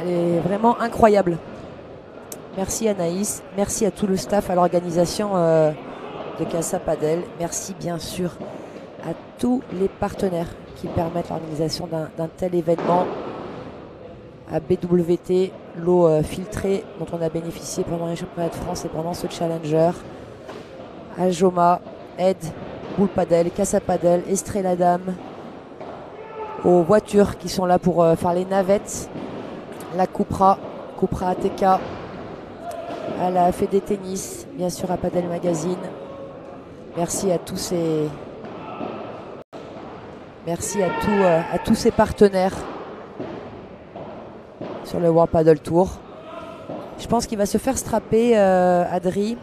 Elle est vraiment incroyable. Merci Anaïs, merci à tout le staff, à l'organisation de Casa Padel. Merci bien sûr à tous les partenaires qui permettent l'organisation d'un tel événement. À BWT, l'eau filtrée dont on a bénéficié pendant les championnats de France et pendant ce challenger. À Joma, Ed, Boule Padel, Casa Padel, Estrella Dames. Aux voitures qui sont là pour faire les navettes. La Cupra ATK. À la Fédé Tennis, bien sûr à Padel Magazine. Merci à tous ces, merci à tous ces partenaires sur le World Padel Tour. Je pense qu'il va se faire strapper Adri.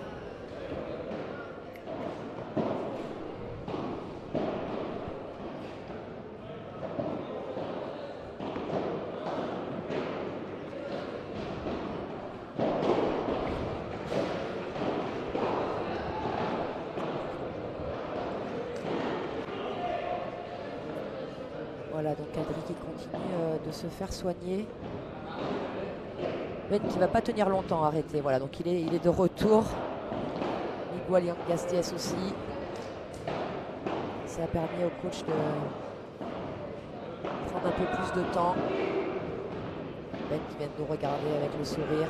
Voilà, donc Adri qui continue de se faire soigner. Ben qui ne va pas tenir longtemps arrêté. Voilà, donc il est de retour. Miguel Gasties aussi. Ça a permis au coach de prendre un peu plus de temps. Ben qui vient de nous regarder avec le sourire.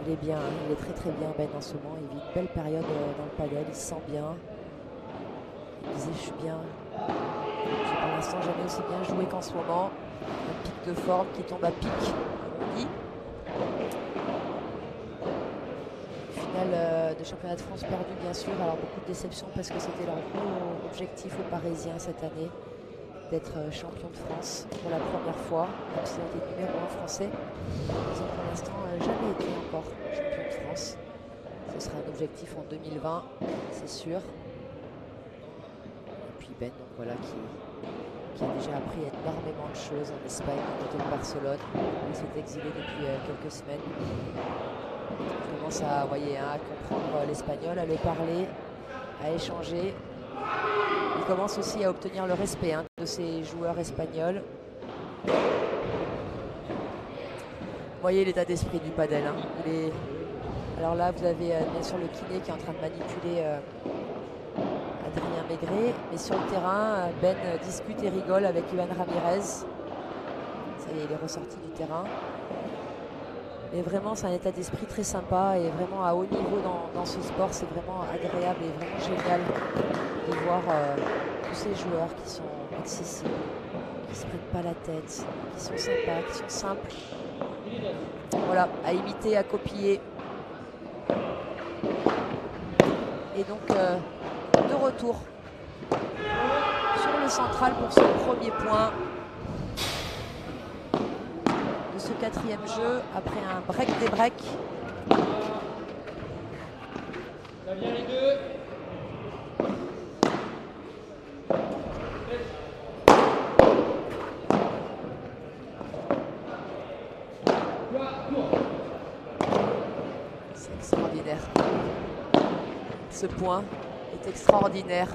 Il est bien, hein, il est très très bien Ben en ce moment. Il vit une belle période dans le padel, il se sent bien. Il disait je suis bien. J'ai pour l'instant jamais aussi bien joué qu'en ce moment. Un pic de forme qui tombe à pic, comme on dit. Finale de championnat de France perdu bien sûr. Alors beaucoup de déceptions parce que c'était leur gros objectif aux Parisiens cette année, d'être champion de France pour la première fois, même s'ils ont été numéro 1 français. Ils ont pour l'instant jamais été encore champion de France. Ce sera un objectif en 2020, c'est sûr. Et puis Ben, donc voilà, qui a déjà appris énormément de choses en Espagne, à côté de Barcelone, où il s'est exilé depuis quelques semaines. Il commence à, voyez, à comprendre l'espagnol, à le parler, à échanger. Il commence aussi à obtenir le respect de ses joueurs espagnols. Vous voyez l'état d'esprit du padel. Alors là, vous avez bien sûr le kiné qui est en train de manipuler Adrien Maigret. Mais sur le terrain, Ben discute et rigole avec Ivan Ramirez. Ça y est, il est ressorti du terrain. Mais vraiment, c'est un état d'esprit très sympa et vraiment à haut niveau dans ce sport. C'est vraiment agréable et vraiment génial de voir tous ces joueurs qui sont accessibles, qui ne se prennent pas la tête, qui sont sympas, qui sont simples. Voilà, à imiter, à copier. Et donc, de retour sur le central pour son premier point de ce quatrième jeu, après un break des breaks. Ça vient les deux. C'est extraordinaire. Ce point est extraordinaire.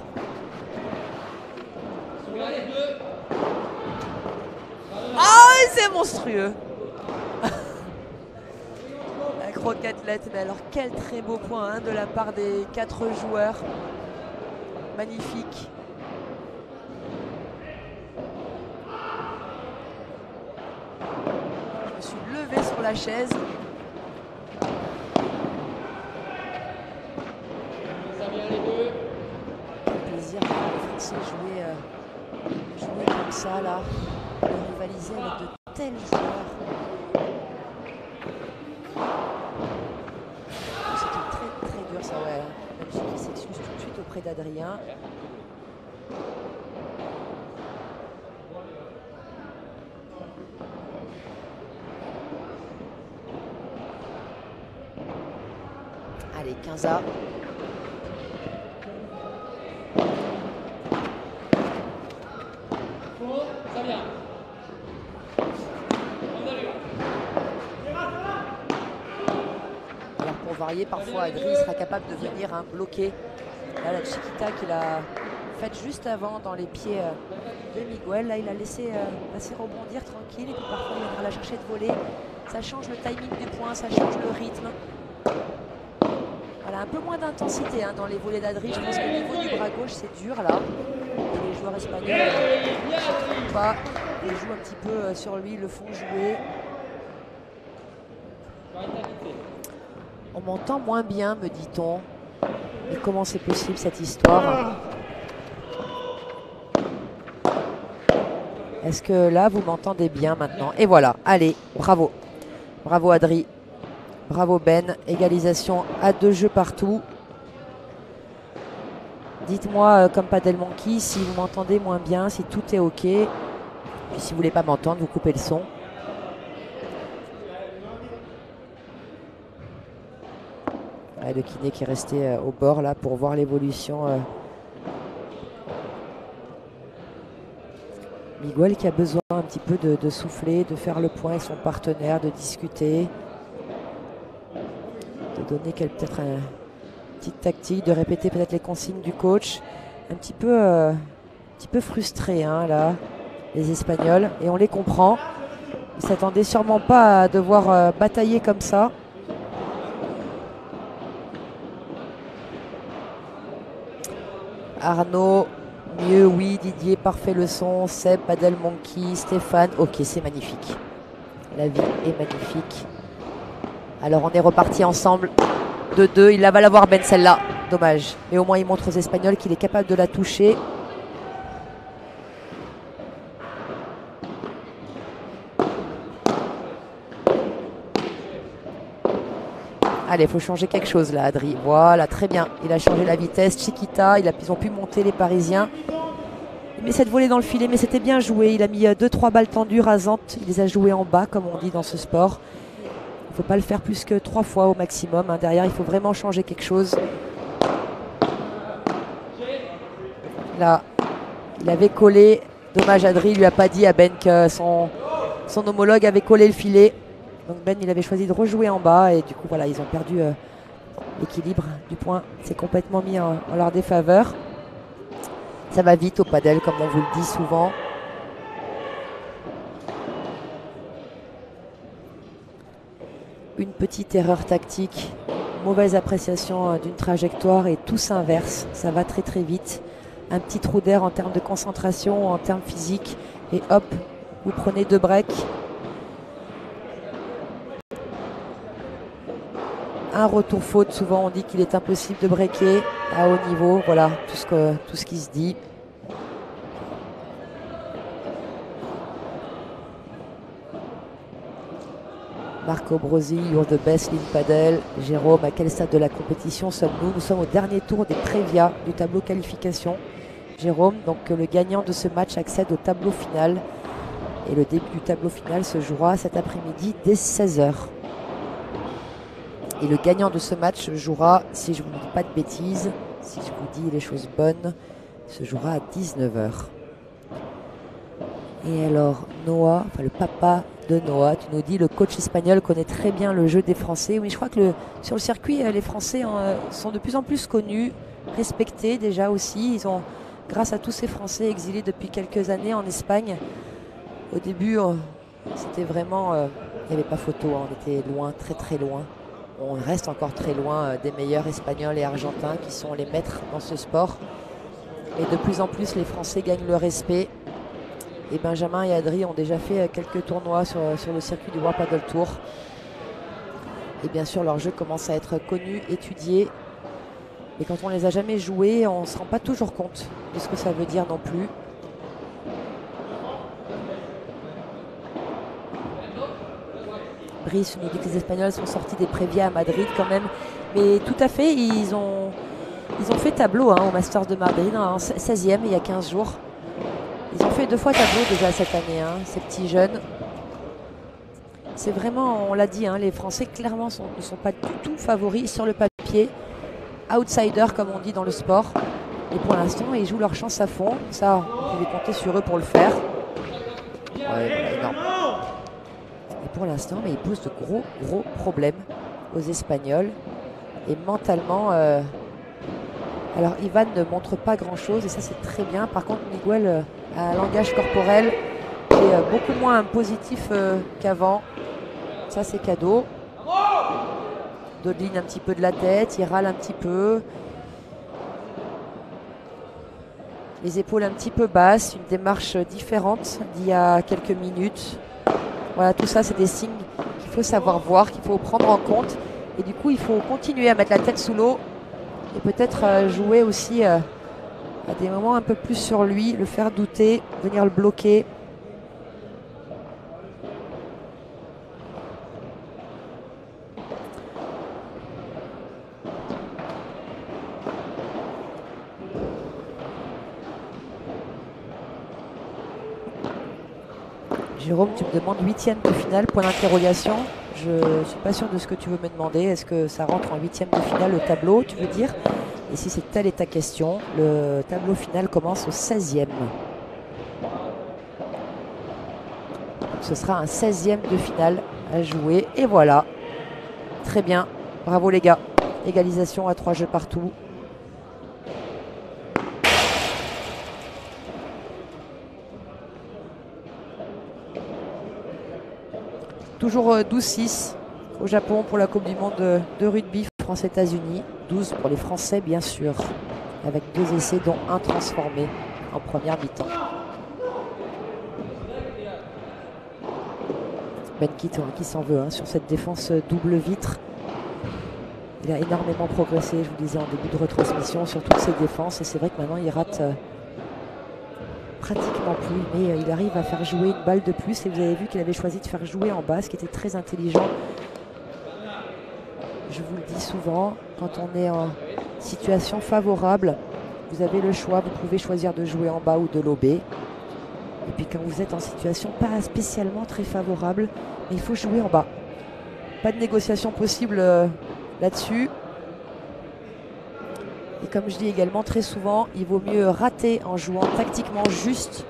Ah oui, c'est monstrueux. La croquette-lette, mais alors quel très beau point de la part des 4 joueurs. Magnifique. Je me suis levée sur la chaise. Plaisir de voir les Français jouer comme ça là, de rivaliser avec de tels joueurs. C'était très très dur ça, ouais. Même si il s'excuse tout de suite auprès d'Adrien. Allez, 15A. Ça vient. Alors pour varier, parfois Adrien sera capable de venir bloquer. Là, la chiquita qu'il a faite juste avant dans les pieds de Miguel. Là, il a laissé rebondir tranquille. Et puis parfois, il viendra la chercher de voler. Ça change le timing du point, ça change le rythme. Voilà, un peu moins d'intensité dans les volets d'Adrien. Je pense qu'au niveau du bras gauche, c'est dur là. Les joueurs espagnols ne se trompent pas. Ils jouent un petit peu sur lui, le font jouer. On m'entend moins bien, me dit-on. Mais comment c'est possible cette histoire? Est-ce que là, vous m'entendez bien maintenant? Et voilà, allez, bravo. Bravo Adri. Bravo Ben. Égalisation à 2 jeux partout. Dites-moi, comme Padel Monkey, si vous m'entendez moins bien, si tout est OK. Puis si vous ne voulez pas m'entendre, vous coupez le son. Ouais, le kiné qui est resté au bord là pour voir l'évolution. Miguel qui a besoin un petit peu de souffler, de faire le point avec son partenaire, de discuter, de donner peut-être une petite tactique, de répéter peut-être les consignes du coach. Un petit peu frustré là, les Espagnols, et on les comprend. Ils ne s'attendaient sûrement pas à devoir batailler comme ça. Arnaud, mieux, oui. Didier, parfait le son. Seb, Padel Monkey, Stéphane. Ok, c'est magnifique. La vie est magnifique. Alors on est reparti ensemble. 2-2. Il va l'avoir Ben celle-là. Dommage. Mais au moins il montre aux Espagnols qu'il est capable de la toucher. Allez, il faut changer quelque chose là, Adri. Voilà, très bien. Il a changé la vitesse. Chiquita, ils ont pu monter les Parisiens. Il met cette volée dans le filet, mais c'était bien joué. Il a mis 2-3 balles tendues, rasantes. Il les a jouées en bas, comme on dit dans ce sport. Il ne faut pas le faire plus que 3 fois au maximum. Hein. Derrière, il faut vraiment changer quelque chose. Là, il avait collé. Dommage, Adri ne lui a pas dit à Ben que son homologue avait collé le filet. Donc Ben, il avait choisi de rejouer en bas et du coup, voilà, ils ont perdu l'équilibre du point. C'est complètement mis en leur défaveur. Ça va vite au padel, comme on vous le dit souvent. Une petite erreur tactique, mauvaise appréciation d'une trajectoire et tout s'inverse. Ça va très très vite. Un petit trou d'air en termes de concentration, en termes physiques. Et hop, vous prenez 2 breaks. Un retour faute, souvent on dit qu'il est impossible de breaker à haut niveau. Voilà tout ce qui se dit. Marco Brosi, you're the best in padel. Jérôme, à quel stade de la compétition sommes-nous? Nous sommes au dernier tour des Prévia du tableau qualification. Jérôme, donc le gagnant de ce match accède au tableau final. Et le début du tableau final se jouera cet après-midi dès 16 h. Et le gagnant de ce match jouera, si je ne vous dis pas de bêtises, si je vous dis les choses bonnes, se jouera à 19 h. Et alors, Noah, enfin le papa de Noah, tu nous dis le coach espagnol connaît très bien le jeu des Français. Oui, je crois que sur le circuit, les Français sont de plus en plus connus, respectés déjà aussi. Ils ont, grâce à tous ces Français exilés depuis quelques années en Espagne, au début, c'était vraiment, il n'y avait pas photo, on était loin, très très loin. On reste encore très loin des meilleurs Espagnols et Argentins qui sont les maîtres dans ce sport. Et de plus en plus, les Français gagnent le respect. Et Benjamin et Adri ont déjà fait quelques tournois sur le circuit du World Padel Tour. Et bien sûr, leur jeu commence à être connu, étudié. Mais quand on ne les a jamais joués, on ne se rend pas toujours compte de ce que ça veut dire non plus. Brice nous dit que les Espagnols sont sortis des Prévia à Madrid quand même. Mais tout à fait, ils ont fait tableau au Masters de Madrid, en 16e il y a 15 jours. Ils ont fait 2 fois tableau déjà cette année, ces petits jeunes. C'est vraiment, on l'a dit, les Français clairement ne sont pas du tout favoris sur le papier. Outsiders comme on dit dans le sport. Et pour l'instant, ils jouent leur chance à fond. Ça, vous pouvez compter sur eux pour le faire. Ouais, voilà, énorme. Et pour l'instant, mais ils posent de gros problèmes aux Espagnols. Et mentalement, alors Ivan ne montre pas grand-chose et ça c'est très bien. Par contre, Miguel a un langage corporel qui est beaucoup moins positif qu'avant. Ça c'est cadeau. Dodeline un petit peu de la tête, il râle un petit peu. Les épaules un petit peu basses, une démarche différente d'il y a quelques minutes. Voilà, tout ça c'est des signes qu'il faut savoir voir, qu'il faut prendre en compte. Et du coup, il faut continuer à mettre la tête sous l'eau et peut-être jouer aussi à des moments un peu plus sur lui, le faire douter, venir le bloquer. Jérôme, tu me demandes 8e de finale, point d'interrogation. Je ne suis pas sûre de ce que tu veux me demander. Est-ce que ça rentre en 8e de finale, le tableau, tu veux dire? Et si c'est telle est ta question, le tableau final commence au 16e. Donc ce sera un 16e de finale à jouer. Et voilà. Très bien. Bravo les gars. Égalisation à 3 jeux partout. Toujours 12-6 au Japon pour la Coupe du Monde de rugby France-États-Unis. 12 pour les Français, bien sûr, avec 2 essais, dont un transformé en première mi-temps. Ben qui s'en veut hein, sur cette défense double vitre. Il a énormément progressé, je vous disais en début de retransmission, sur toutes ses défenses. Et c'est vrai que maintenant, il rate pratiquement plus. Mais il arrive à faire jouer une balle de plus. Et vous avez vu qu'il avait choisi de faire jouer en bas, ce qui était très intelligent. Je vous le dis souvent, quand on est en situation favorable, vous avez le choix. Vous pouvez choisir de jouer en bas ou de lober. Et puis quand vous êtes en situation pas spécialement très favorable, il faut jouer en bas. Pas de négociation possible là-dessus. Et comme je dis également très souvent, il vaut mieux rater en jouant tactiquement juste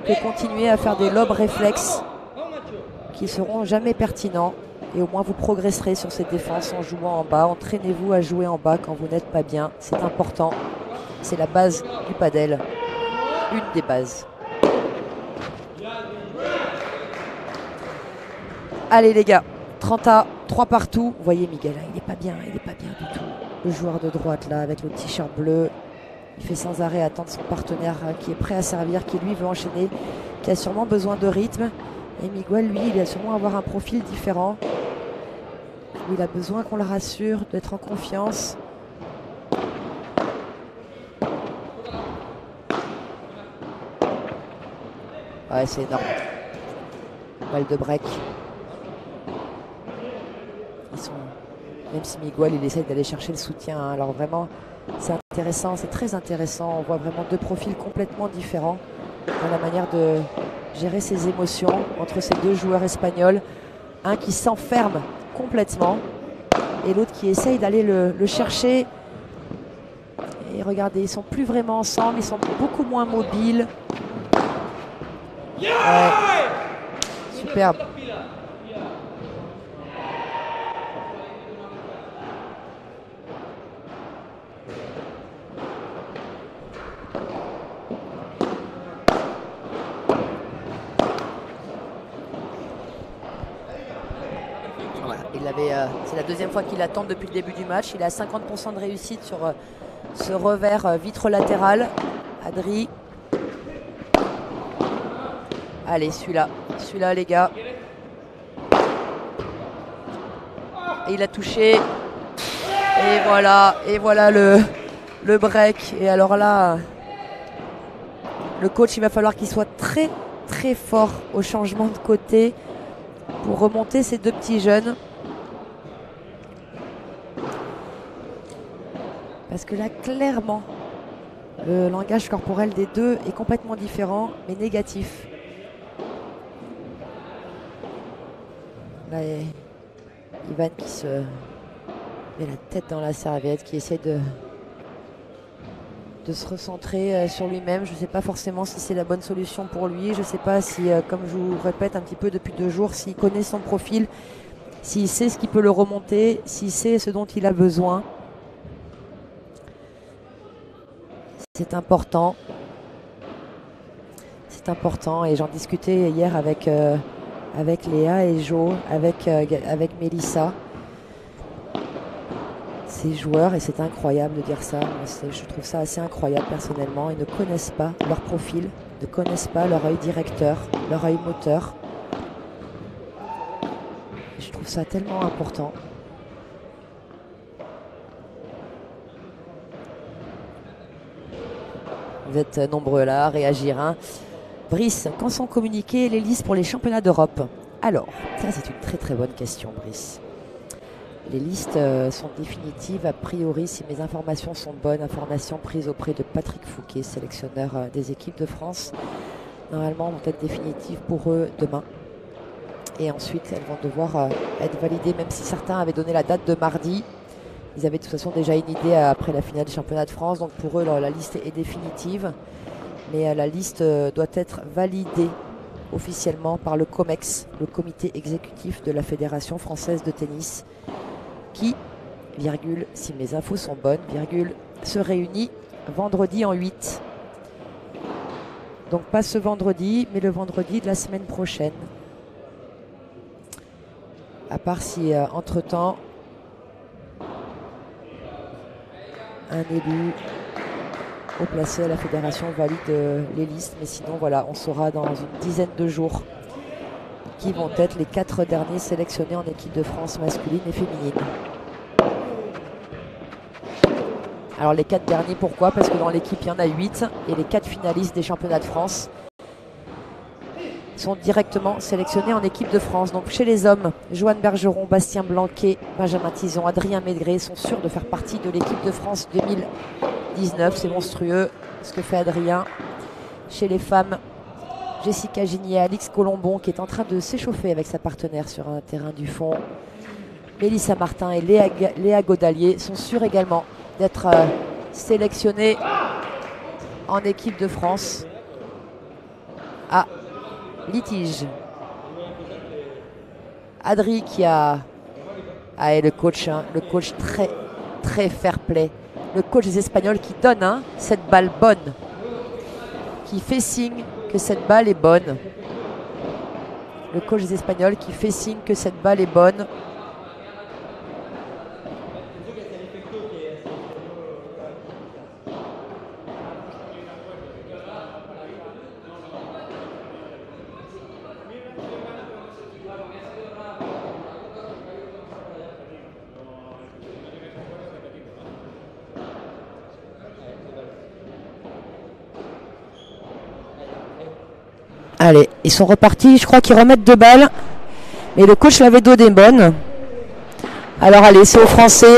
que continuer à faire des lobes réflexes qui seront jamais pertinents. Et au moins vous progresserez sur cette défense en jouant en bas. Entraînez-vous à jouer en bas quand vous n'êtes pas bien. C'est important. C'est la base du padel. Une des bases. Allez les gars, 30A, 3 partout. Vous voyez Miguel, il n'est pas bien du tout. Le joueur de droite là, avec le t-shirt bleu, il fait sans arrêt attendre son partenaire qui est prêt à servir, qui lui veut enchaîner, qui a sûrement besoin de rythme. Et Miguel, lui, il va sûrement avoir un profil différent. Il a besoin qu'on le rassure, d'être en confiance. Ouais, c'est énorme. Balle de break. Même si Miguel il essaie d'aller chercher le soutien, hein. Alors vraiment c'est intéressant, c'est très intéressant. On voit vraiment deux profils complètement différents dans la manière de gérer ses émotions entre ces deux joueurs espagnols. Un qui s'enferme complètement et l'autre qui essaye d'aller le chercher. Et regardez, ils sont plus vraiment ensemble, ils sont beaucoup moins mobiles. Ouais. Superbe. C'est la deuxième fois qu'il attend depuis le début du match. Il a 50% de réussite sur ce revers vitre latérale. Adri. Allez, celui-là les gars. Et il a touché. Et voilà le break. Et alors là, le coach, il va falloir qu'il soit très très fort au changement de côté pour remonter ces deux petits jeunes. Parce que là, clairement, le langage corporel des deux est complètement différent, mais négatif. Là, Ivan qui se met la tête dans la serviette, qui essaie de se recentrer sur lui-même. Je ne sais pas forcément si c'est la bonne solution pour lui. Je ne sais pas si, comme je vous répète un petit peu depuis 2 jours, s'il connaît son profil, s'il sait ce qui peut le remonter, s'il sait ce dont il a besoin. C'est important. C'est important et j'en discutais hier avec Léa et Jo, avec Mélissa. Ces joueurs, et c'est incroyable de dire ça, je trouve ça assez incroyable personnellement, ils ne connaissent pas leur profil, ne connaissent pas leur œil directeur, leur œil moteur. Et je trouve ça tellement important. Vous êtes nombreux là à réagir. Hein. Brice, quand sont communiquées les listes pour les championnats d'Europe? Alors, ça c'est une très très bonne question, Brice. Les listes sont définitives a priori, si mes informations sont bonnes, informations prises auprès de Patrick Fouquet, sélectionneur des équipes de France. Normalement, vont être définitives pour eux demain. Et ensuite, elles vont devoir être validées, même si certains avaient donné la date de mardi. Ils avaient de toute façon déjà une idée après la finale du championnat de France. Donc pour eux, la liste est définitive. Mais la liste doit être validée officiellement par le COMEX, le comité exécutif de la Fédération française de tennis, qui, virgule, si mes infos sont bonnes, virgule, se réunit vendredi en 8. Donc pas ce vendredi, mais le vendredi de la semaine prochaine. À part si, entre-temps, un élu haut placé à la fédération valide les listes. Mais sinon, voilà, on saura dans une dizaine de jours qui vont être les 4 derniers sélectionnés en équipe de France masculine et féminine. Alors les 4 derniers, pourquoi? Parce que dans l'équipe, il y en a 8 et les 4 finalistes des championnats de France sont directement sélectionnés en équipe de France. Donc chez les hommes, Joanne Bergeron, Bastien Blanquet, Benjamin Tison, Adrien Maigret sont sûrs de faire partie de l'équipe de France 2019. C'est monstrueux ce que fait Adrien. Chez les femmes, Jessica Gigné, Alix Colombon qui est en train de s'échauffer avec sa partenaire sur un terrain du fond. Mélissa Martin et Léa Godalier sont sûrs également d'être sélectionnés en équipe de France. Ah, litige. Adri qui a... Ah, et le coach très fair play. Le coach des Espagnols qui donne cette balle bonne. Qui fait signe que cette balle est bonne. Le coach des Espagnols qui fait signe que cette balle est bonne. Allez, ils sont repartis. Je crois qu'ils remettent 2 balles. Mais le coach l'avait donné bonne. Alors allez, c'est aux Français.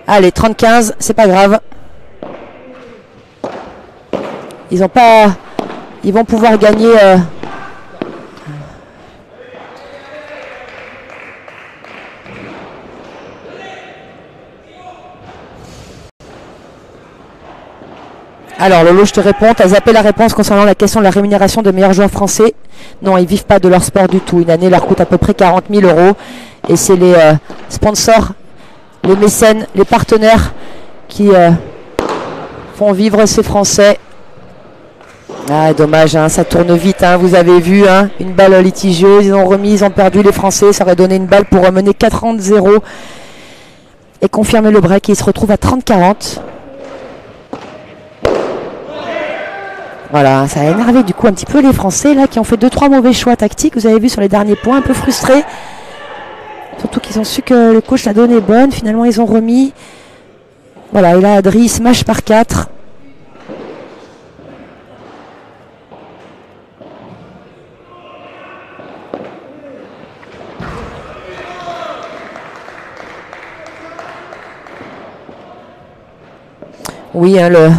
Allez, 30-15, c'est pas grave. Ils ont pas... Ils vont pouvoir gagner... Alors Lolo, je te réponds, tu as zappé la réponse concernant la question de la rémunération de meilleurs joueurs français. Non, ils ne vivent pas de leur sport du tout. Une année leur coûte à peu près 40 000 €. Et c'est les sponsors, les mécènes, les partenaires qui font vivre ces Français. Ah, dommage, ça tourne vite, vous avez vu, une balle litigieuse, ils ont remis, ils ont perdu les Français. Ça aurait donné une balle pour mener 40-0 et confirmer le break. Et ils se retrouvent à 30-40. Voilà, ça a énervé du coup un petit peu les Français là qui ont fait 2-3 mauvais choix tactiques. Vous avez vu sur les derniers points, un peu frustrés. Surtout qu'ils ont su que le coach l'a donné bonne. Finalement, ils ont remis. Voilà, et là, Adri smash par 4. Oui, le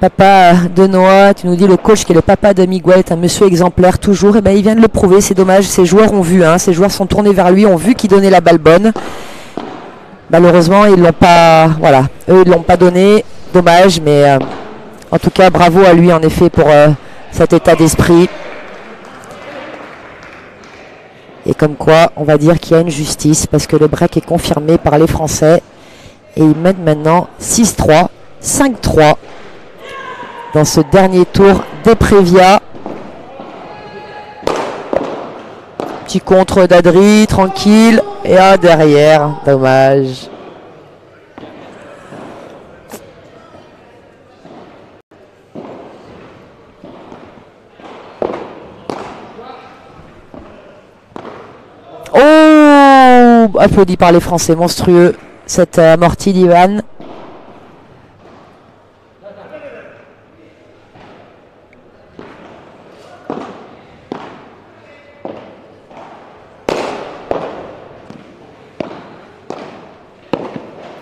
papa de Noah, tu nous dis le coach qui est le papa de Miguel est un monsieur exemplaire toujours. Et ben il vient de le prouver, c'est dommage. Ces joueurs ont vu, ces joueurs sont tournés vers lui, ont vu qu'il donnait la balle bonne. Malheureusement, ils l'ont pas, voilà, eux ils l'ont pas donné. Dommage, mais en tout cas bravo à lui en effet pour cet état d'esprit. Et comme quoi, on va dire qu'il y a une justice parce que le break est confirmé par les Français et ils mènent maintenant 6-3, 5-3. Dans ce dernier tour d'Eprevia. Petit contre d'Adri, tranquille. Et derrière, dommage. Oh, applaudi par les Français, monstrueux. Cette amortie d'Ivan.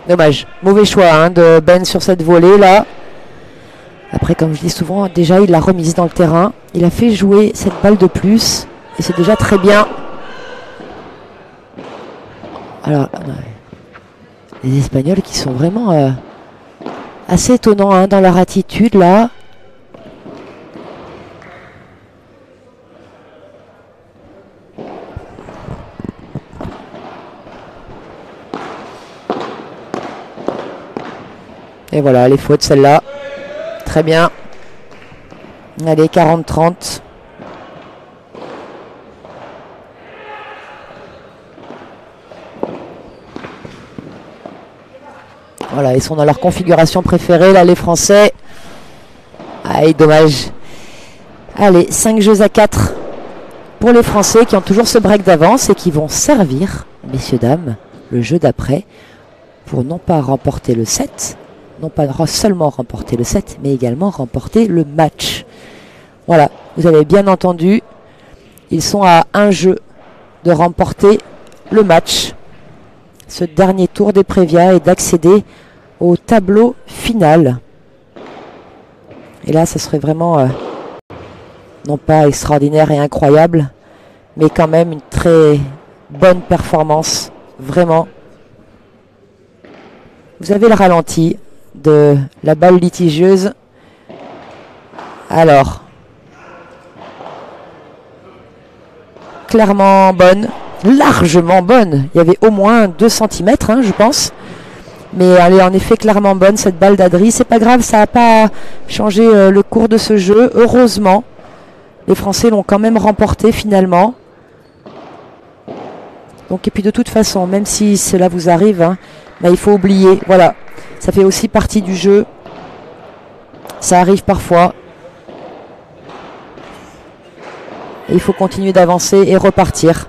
Dommage, mauvais choix de Ben sur cette volée là. Après, comme je dis souvent, déjà il l'a remise dans le terrain. Il a fait jouer cette balle de plus et c'est déjà très bien. Alors, les Espagnols qui sont vraiment assez étonnants dans leur attitude là. Et voilà, les fautes, celle-là. Très bien. Allez, 40-30. Voilà, ils sont dans leur configuration préférée, là, les Français. Aïe, dommage. Allez, 5 jeux à 4 pour les Français qui ont toujours ce break d'avance et qui vont servir, messieurs, dames, le jeu d'après pour non pas remporter le set, non pas seulement remporter le set, mais également remporter le match. Voilà, vous avez bien entendu, ils sont à un jeu de remporter le match. Ce dernier tour des Prévia et d'accéder au tableau final. Et là, ce serait vraiment, non pas extraordinaire et incroyable, mais quand même une très bonne performance, vraiment. Vous avez le ralenti de la balle litigieuse. Alors, clairement bonne, largement bonne. Il y avait au moins 2 cm, hein, je pense. Mais elle est en effet clairement bonne, cette balle d'Adri. C'est pas grave, ça n'a pas changé le cours de ce jeu. Heureusement, les Français l'ont quand même remporté finalement. Donc, et puis de toute façon, même si cela vous arrive, hein, bah, il faut oublier. Voilà, ça fait aussi partie du jeu. Ça arrive parfois. Et il faut continuer d'avancer et repartir.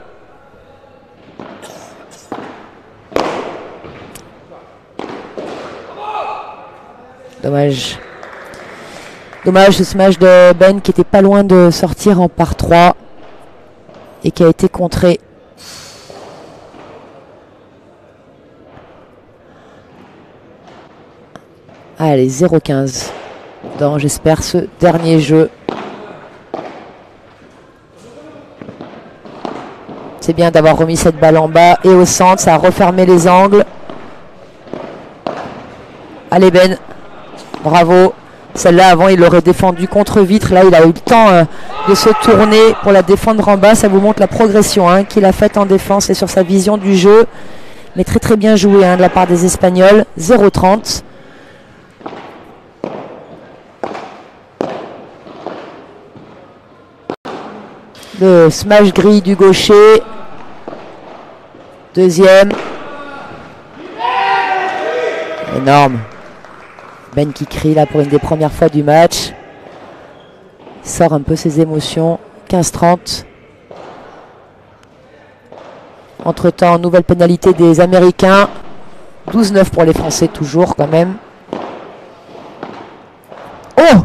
Dommage. Dommage ce smash de Ben qui était pas loin de sortir en par 3 et qui a été contré. Allez, 0-15 dans, j'espère, ce dernier jeu. C'est bien d'avoir remis cette balle en bas et au centre, ça a refermé les angles. Allez Ben, bravo. Celle-là, avant, il l'aurait défendu contre vitre. Là, il a eu le temps de se tourner pour la défendre en bas. Ça vous montre la progression hein, qu'il a faite en défense et sur sa vision du jeu. Mais très très bien joué hein, de la part des Espagnols. 0-30. Le smash grille du gaucher. Deuxième. Énorme. Ben qui crie là pour une des premières fois du match. Il sort un peu ses émotions. 15-30. Entre-temps, nouvelle pénalité des Américains. 12-9 pour les Français toujours quand même. Oh!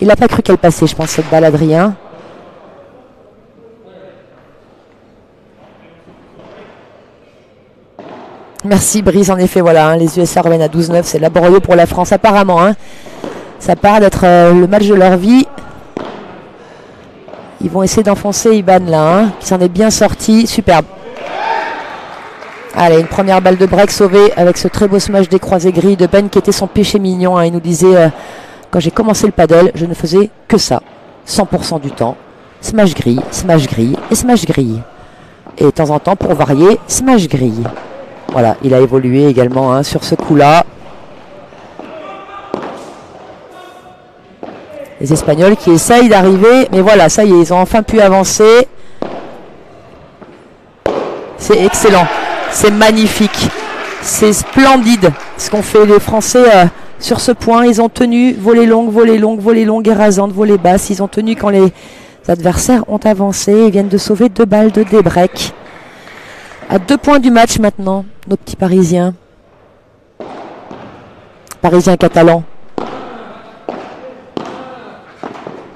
Il n'a pas cru qu'elle passait, je pense, cette balle Adrien. Merci Brice, en effet, voilà, hein, les USA reviennent à 12-9, c'est laborieux pour la France apparemment. Hein. Ça part d'être le match de leur vie. Ils vont essayer d'enfoncer Iban là, hein, qui s'en est bien sorti, superbe. Allez, une première balle de break sauvée avec ce très beau smash des croisés gris de Ben qui était son péché mignon. Hein. Il nous disait, quand j'ai commencé le paddle, je ne faisais que ça, 100% du temps. Smash gris et smash gris. Et de temps en temps, pour varier, smash gris. Voilà, il a évolué également hein, sur ce coup-là. Les Espagnols qui essayent d'arriver, mais voilà, ça y est, ils ont enfin pu avancer. C'est excellent, c'est magnifique, c'est splendide ce qu'ont fait les Français sur ce point. Ils ont tenu volée longue et rasante, volée basse. Ils ont tenu quand les adversaires ont avancé. Ils viennent de sauver 2 balles de débreak. À 2 points du match maintenant, nos petits Parisiens. Parisiens catalans.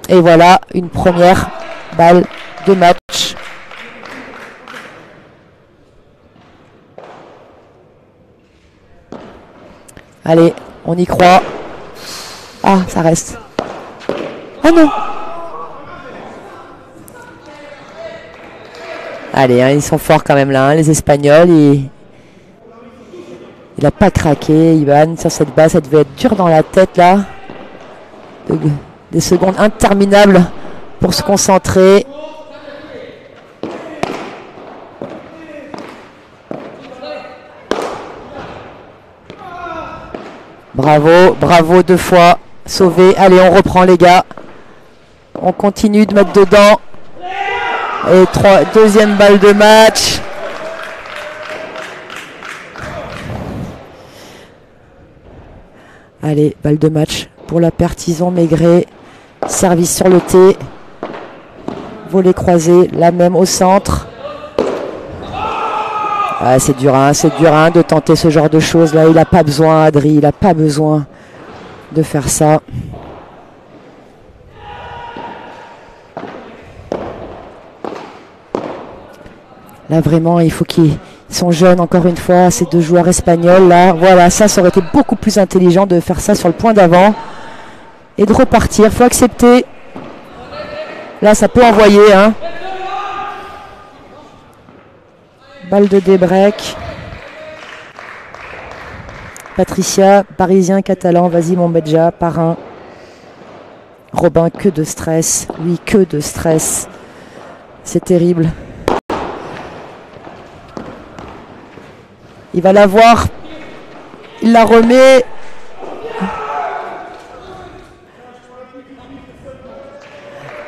Et voilà, une première balle de match. Allez, on y croit. Ah, ça reste. Oh non! Allez, hein, ils sont forts quand même là, hein, les Espagnols. Il n'a pas craqué, Iban, sur cette base. Ça devait être dur dans la tête là. Des secondes interminables pour se concentrer. Bravo, bravo 2 fois. Sauvé. Allez, on reprend les gars. On continue de mettre dedans. Et deuxième balle de match. Allez, balle de match pour la Pertizan Maigret. Service sur le T. Volley croisé, la même au centre. Ah, c'est dur de tenter ce genre de choses là. Il n'a pas besoin, Adri, il n'a pas besoin de faire ça. Là vraiment, il faut qu'ils sont jeunes encore une fois, ces deux joueurs espagnols là. Voilà, ça aurait été beaucoup plus intelligent de faire ça sur le point d'avant et de repartir. Il faut accepter. Là, ça peut envoyer, hein. Balle de débreak. Patricia, parisien, catalan, vas-y mon Bedja, par un. Robin, que de stress. Oui, que de stress. C'est terrible. Il va l'avoir. Il la remet.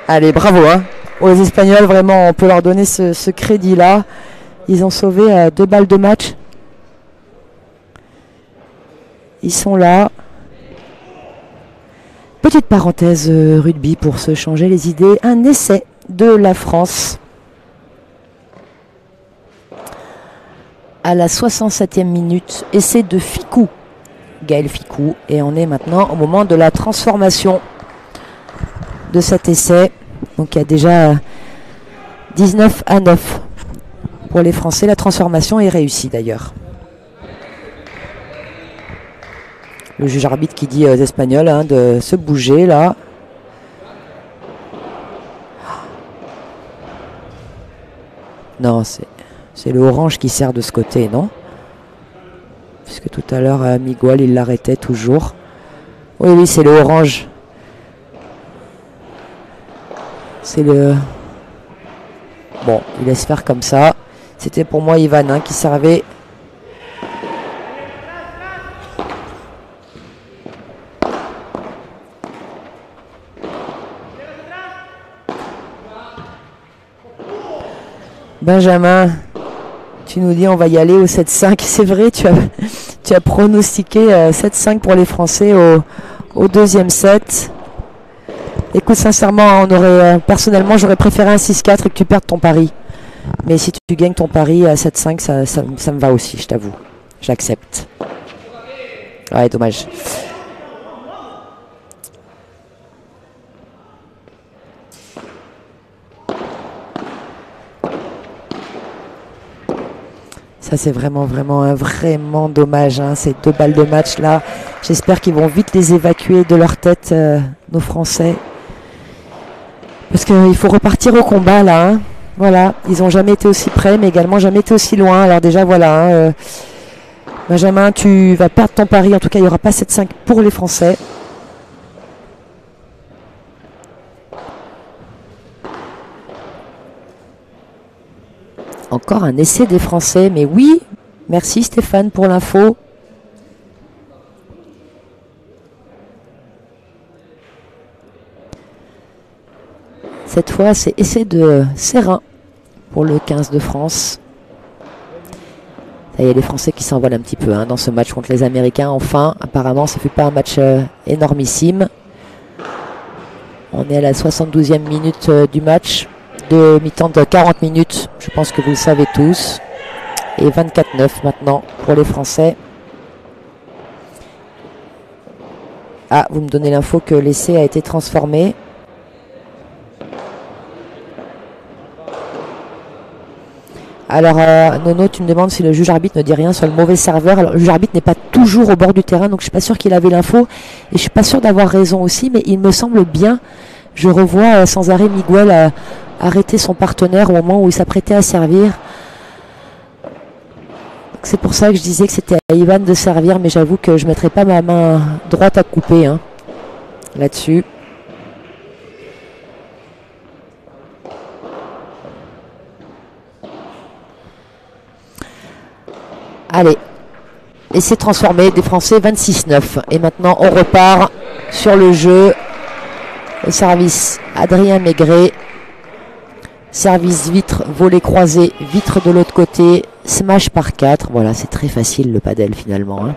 Allez, bravo, hein. Aux Espagnols, vraiment, on peut leur donner ce crédit-là. Ils ont sauvé 2 balles de match. Ils sont là. Petite parenthèse rugby pour se changer les idées. Un essai de la France. À la 67e minute, essai de Ficou. Gaël Ficou. Et on est maintenant au moment de la transformation de cet essai. Donc il y a déjà 19-9 pour les Français. La transformation est réussie d'ailleurs. Le juge arbitre qui dit aux Espagnols hein, de se bouger là. Non, c'est le orange qui sert de ce côté, non? Puisque tout à l'heure, Miguel, il l'arrêtait toujours. Oui, oui, c'est le orange. C'est le... Bon, il laisse faire comme ça. C'était pour moi Ivan hein, qui servait. Benjamin, tu nous dis on va y aller au 7-5. C'est vrai, tu as pronostiqué 7-5 pour les Français au deuxième set. Écoute, sincèrement, personnellement, j'aurais préféré un 6-4 et que tu perdes ton pari. Mais si tu gagnes ton pari à 7-5, ça me va aussi, je t'avoue. J'accepte. Ouais, dommage. Ça, c'est vraiment dommage, hein, ces 2 balles de match là. J'espère qu'ils vont vite les évacuer de leur tête, nos Français. Parce qu'il faut repartir au combat là. Hein. Voilà, ils n'ont jamais été aussi près, mais également jamais été aussi loin. Alors déjà, voilà. Hein, Benjamin, tu vas perdre ton pari. En tout cas, il n'y aura pas 7-5 pour les Français. Encore un essai des Français, mais oui, merci Stéphane pour l'info. Cette fois, c'est essai de Serrin pour le 15 de France. Il y a les Français qui s'envolent un petit peu hein, dans ce match contre les Américains. Enfin, apparemment, ce ne fut pas un match énormissime. On est à la 72e minute du match. De mi-temps de 40 minutes, je pense que vous le savez tous. Et 24-9 maintenant pour les Français. Ah, vous me donnez l'info que l'essai a été transformé. Alors, Nono, tu me demandes si le juge arbitre ne dit rien sur le mauvais serveur. Alors, le juge arbitre n'est pas toujours au bord du terrain, donc je ne suis pas sûr qu'il avait l'info. Et je ne suis pas sûr d'avoir raison aussi, mais il me semble bien. Je revois sans arrêt Miguel arrêter son partenaire au moment où il s'apprêtait à servir. C'est pour ça que je disais que c'était à Ivan de servir, mais j'avoue que je ne mettrai pas ma main droite à couper hein, là-dessus. Allez, et c'est transformé des Français 26-9. Et maintenant on repart sur le jeu. Le service Adrien Maigret. Service vitre, volley croisé, vitre de l'autre côté, smash par 4. Voilà, c'est très facile le padel finalement. Hein.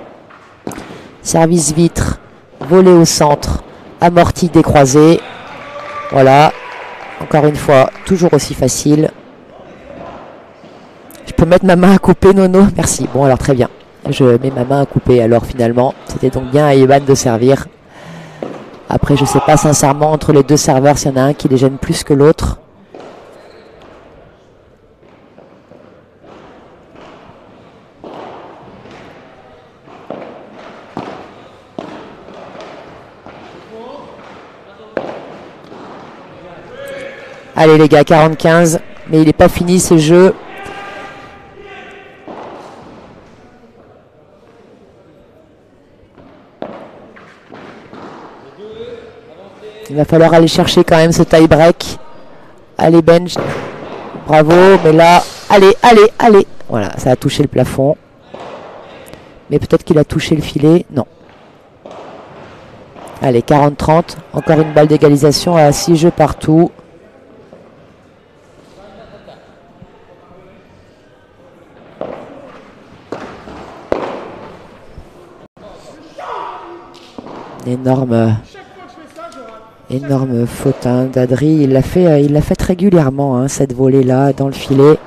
Service vitre, volée au centre, amorti, décroisé. Voilà, encore une fois, toujours aussi facile. Je peux mettre ma main à couper, Nono? Merci. Bon, alors très bien. Je mets ma main à couper. Alors finalement, c'était donc bien à Evan de servir. Après, je ne sais pas sincèrement entre les deux serveurs s'il y en a un qui les gêne plus que l'autre. Allez les gars, 40-15, mais il n'est pas fini ce jeu. Il va falloir aller chercher quand même ce tie-break. Allez bench, bravo, mais là, allez, allez, allez. Voilà, ça a touché le plafond. Mais peut-être qu'il a touché le filet, non. Allez, 40-30, encore une balle d'égalisation à 6 jeux partout. Énorme faute hein, d'Adri. Il l'a fait régulièrement, hein, cette volée-là, dans le filet.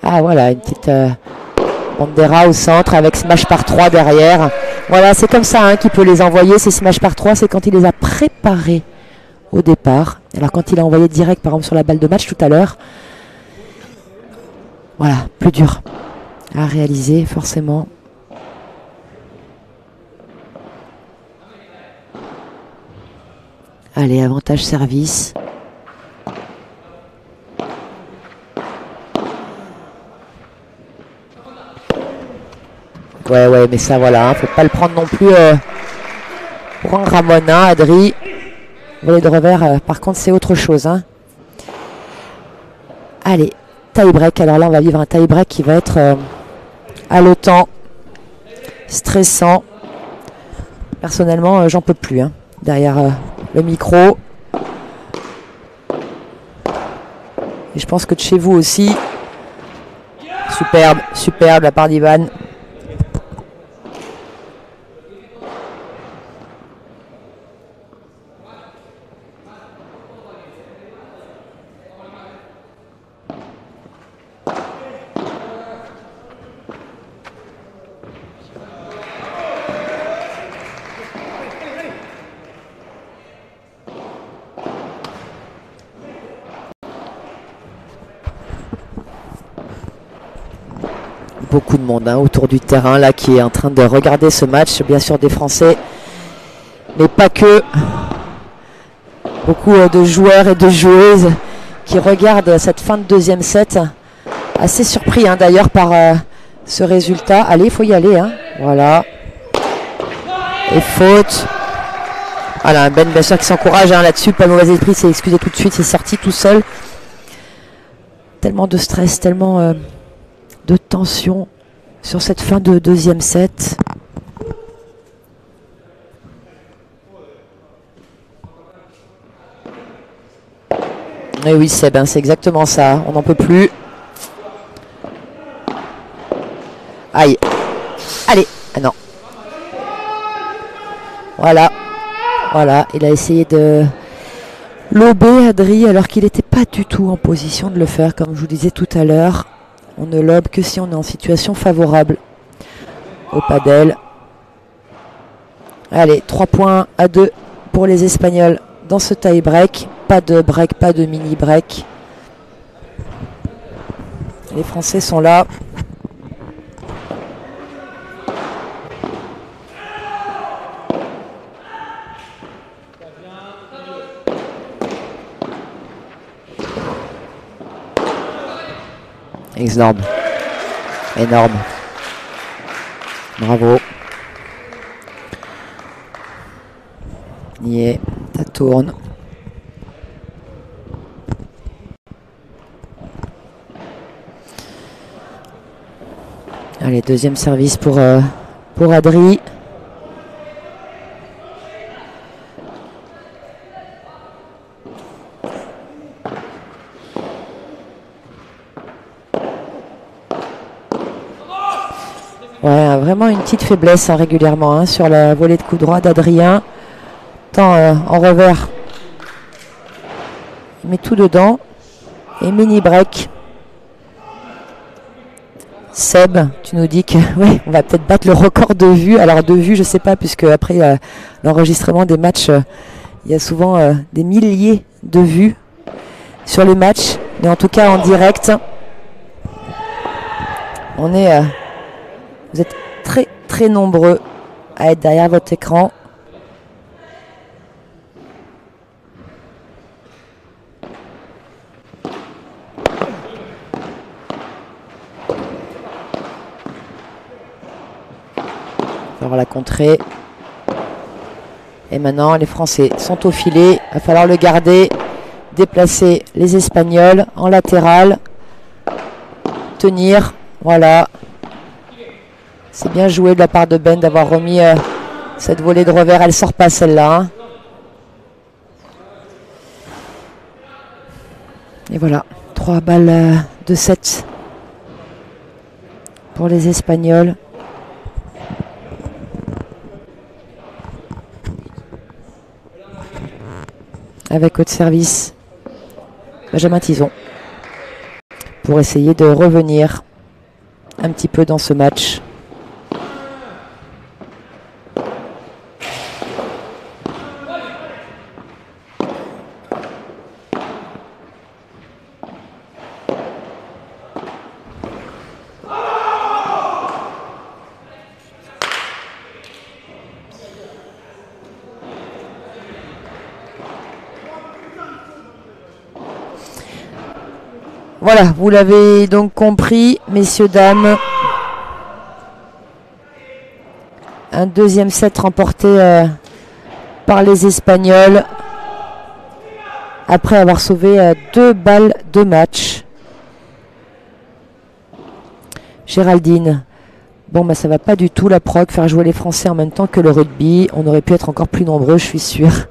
Ah voilà, une petite Bandera au centre avec smash par 3 derrière. Voilà, c'est comme ça hein, qu'il peut les envoyer, ces smash par 3, c'est quand il les a préparés au départ. Alors quand il a envoyé direct par exemple sur la balle de match tout à l'heure, voilà, plus dur à réaliser forcément. Allez, avantage service. Ouais, mais ça voilà, hein, faut pas le prendre non plus pour un Ramona, Adri. Volée de revers, par contre c'est autre chose. Hein. Allez, tie-break. Alors là on va vivre un tie-break qui va être haletant, stressant. Personnellement j'en peux plus hein, derrière le micro. Et je pense que de chez vous aussi. Superbe, superbe la part d'Ivan. Beaucoup de monde hein, autour du terrain là qui est en train de regarder ce match, bien sûr des Français, mais pas que. Beaucoup de joueurs et de joueuses qui regardent cette fin de deuxième set. Assez surpris hein, d'ailleurs par ce résultat. Allez, il faut y aller. Hein. Voilà. Et faute. Voilà, Ben bien sûr qui s'encourage hein, là-dessus. Pas mauvais esprit, s'est excusé tout de suite, c'est sorti tout seul. Tellement de stress, tellement de tension sur cette fin de deuxième set. Et oui Seb, hein, c'est exactement ça, on n'en peut plus. Aïe. Allez, ah non. Voilà. Voilà, il a essayé de lober Adri alors qu'il n'était pas du tout en position de le faire, comme je vous disais tout à l'heure. On ne lobe que si on est en situation favorable au padel. Allez, 3 points à 2 pour les Espagnols dans ce tie-break. Pas de break, pas de mini-break. Les Français sont là. Énorme. Énorme. Bravo. Nier, ça tourne. Allez, deuxième service pour Adri. vraiment une petite faiblesse hein, régulièrement hein, sur la volée de coup droit d'Adrien. Tant en revers, il met tout dedans. Et mini break. Seb, tu nous dis que ouais, on va peut-être battre le record de vues. Alors de vues, je sais pas, puisque après l'enregistrement des matchs, il y a souvent des milliers de vues sur les matchs. Mais en tout cas en direct, on est, vous êtes très très nombreux à être derrière votre écran. Alors la contrée. Et maintenant les Français sont au filet. Il va falloir le garder. Déplacer les Espagnols en latéral. Tenir. Voilà. C'est bien joué de la part de Ben d'avoir remis cette volée de revers. Elle sort pas celle-là. Hein. Et voilà. 3 balles de 7 pour les Espagnols. Avec haut de service, Benjamin Tison, pour essayer de revenir un petit peu dans ce match. Voilà, vous l'avez donc compris, messieurs, dames. Un deuxième set remporté par les Espagnols. Après avoir sauvé 2 balles de match. Géraldine. Bon, bah ça va pas du tout la proc, faire jouer les Français en même temps que le rugby. On aurait pu être encore plus nombreux, je suis sûre.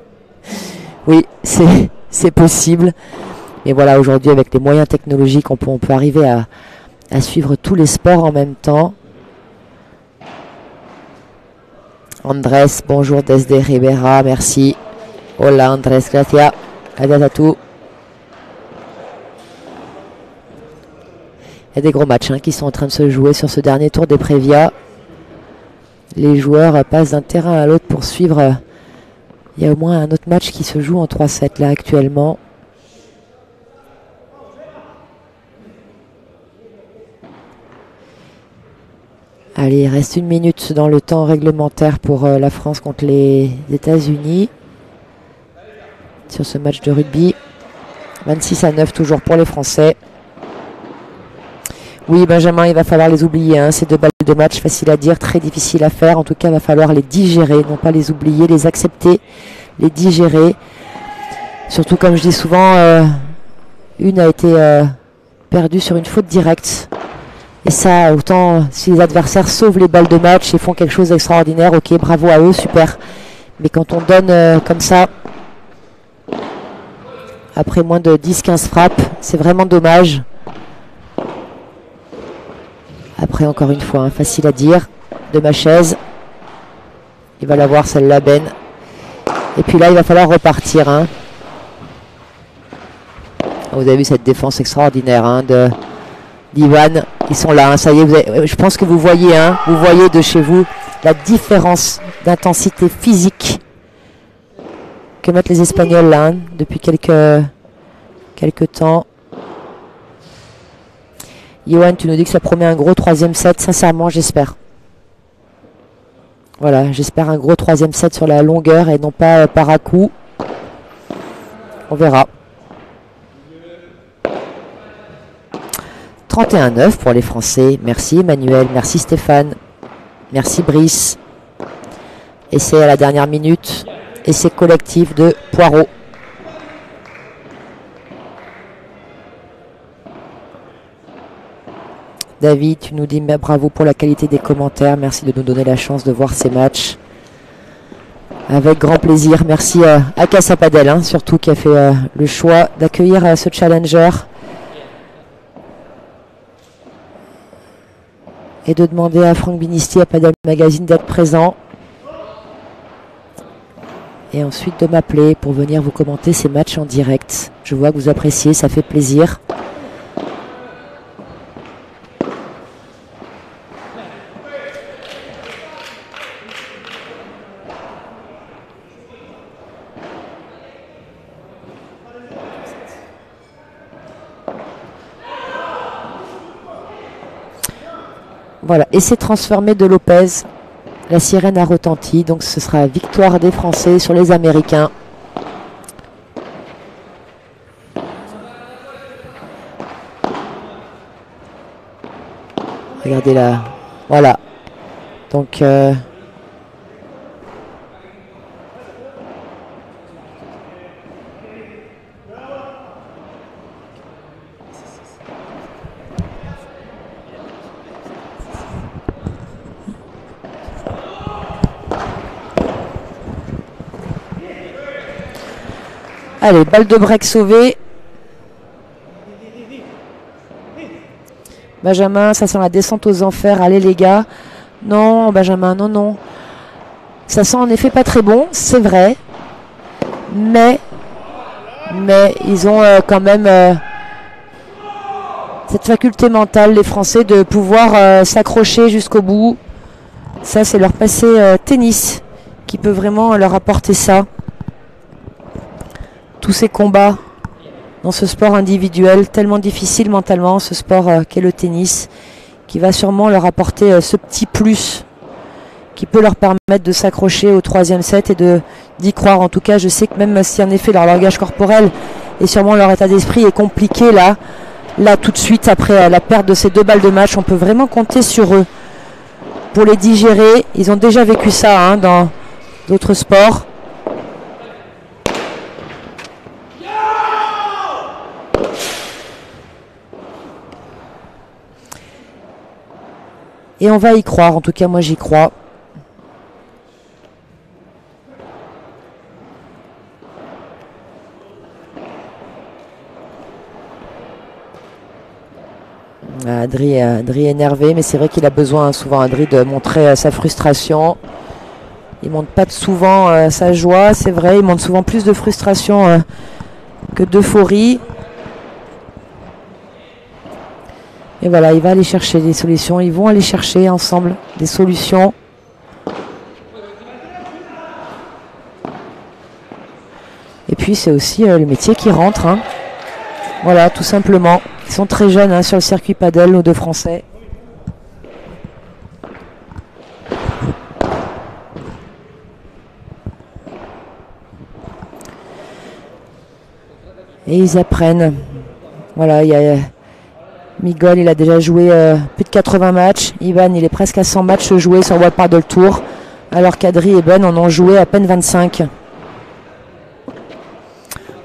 Oui, c'est possible. Et voilà, aujourd'hui, avec les moyens technologiques, on peut arriver à suivre tous les sports en même temps. Andrés, bonjour, desde Ribera, merci. Hola, Andrés, gracias. Adiós a tous. Il y a des gros matchs hein, qui sont en train de se jouer sur ce dernier tour des Prévia. Les joueurs passent d'un terrain à l'autre pour suivre. Il y a au moins un autre match qui se joue en 3-7 là actuellement. Allez, il reste 1 minute dans le temps réglementaire pour la France contre les États-Unis. Sur ce match de rugby. 26-9 toujours pour les Français. Oui, Benjamin, il va falloir les oublier. Hein. Ces 2 balles de match, facile à dire, très difficile à faire. En tout cas, il va falloir les digérer, non pas les oublier, les accepter, les digérer. Surtout, comme je dis souvent, une a été perdue sur une faute directe. Et ça, autant si les adversaires sauvent les balles de match et font quelque chose d'extraordinaire, ok, bravo à eux, super. Mais quand on donne comme ça, après moins de 10-15 frappes, c'est vraiment dommage. Après, encore une fois, hein, facile à dire, de ma chaise. Il va l'avoir celle-là, Ben. Et puis là, il va falloir repartir. Hein. Vous avez vu cette défense extraordinaire hein, d'Ivan. Ils sont là, hein, ça y est, je pense que vous voyez de chez vous la différence d'intensité physique que mettent les Espagnols là, hein, depuis quelques temps. Johan, tu nous dis que ça promet un gros 3e set, sincèrement j'espère. Voilà, j'espère un gros 3e set sur la longueur et non pas par à coup. On verra. 31-9 pour les Français. Merci Emmanuel, merci Stéphane, merci Brice. Essai à la dernière minute. Essai collectif de Poirot. David, tu nous dis bravo pour la qualité des commentaires. Merci de nous donner la chance de voir ces matchs. Avec grand plaisir. Merci à Cassapadel, hein, surtout qui a fait le choix d'accueillir ce challenger. et de demander à Franck Binisti à Padel Magazine d'être présent. Et ensuite de m'appeler pour venir vous commenter ces matchs en direct. Je vois que vous appréciez, ça fait plaisir. Voilà, et c'est transformé de Lopez. La sirène a retenti, donc ce sera victoire des Français sur les Américains. Regardez là, voilà. Donc allez, balle de break sauvée. Benjamin, ça sent la descente aux enfers. Allez les gars. Non, Benjamin, non, non. Ça sent en effet pas très bon, c'est vrai. Mais ils ont quand même cette faculté mentale, les Français, de pouvoir s'accrocher jusqu'au bout. Ça, c'est leur passé tennis qui peut vraiment leur apporter ça. Tous ces combats dans ce sport individuel, tellement difficile mentalement, ce sport qu'est le tennis, qui va sûrement leur apporter ce petit plus qui peut leur permettre de s'accrocher au troisième set et d'y croire. En tout cas, je sais que même si en effet leur langage corporel et sûrement leur état d'esprit est compliqué là tout de suite après la perte de ces 2 balles de match, on peut vraiment compter sur eux pour les digérer. Ils ont déjà vécu ça dans d'autres sports. Et on va y croire, en tout cas moi j'y crois. Adri énervé, mais c'est vrai qu'il a besoin souvent, Adri, de montrer sa frustration. Il ne montre pas souvent sa joie, c'est vrai, il montre souvent plus de frustration que d'euphorie. Et voilà, il va aller chercher des solutions, ils vont aller chercher ensemble des solutions. Et puis c'est aussi le métier qui rentre. Voilà, tout simplement. Ils sont très jeunes sur le circuit padel, nos 2 Français. Et ils apprennent. Voilà, il y a Miguel, il a déjà joué plus de 80 matchs. Ivan, il est presque à 100 matchs joués sur World Padel Tour. Alors qu'Adri et Ben en ont joué à peine 25.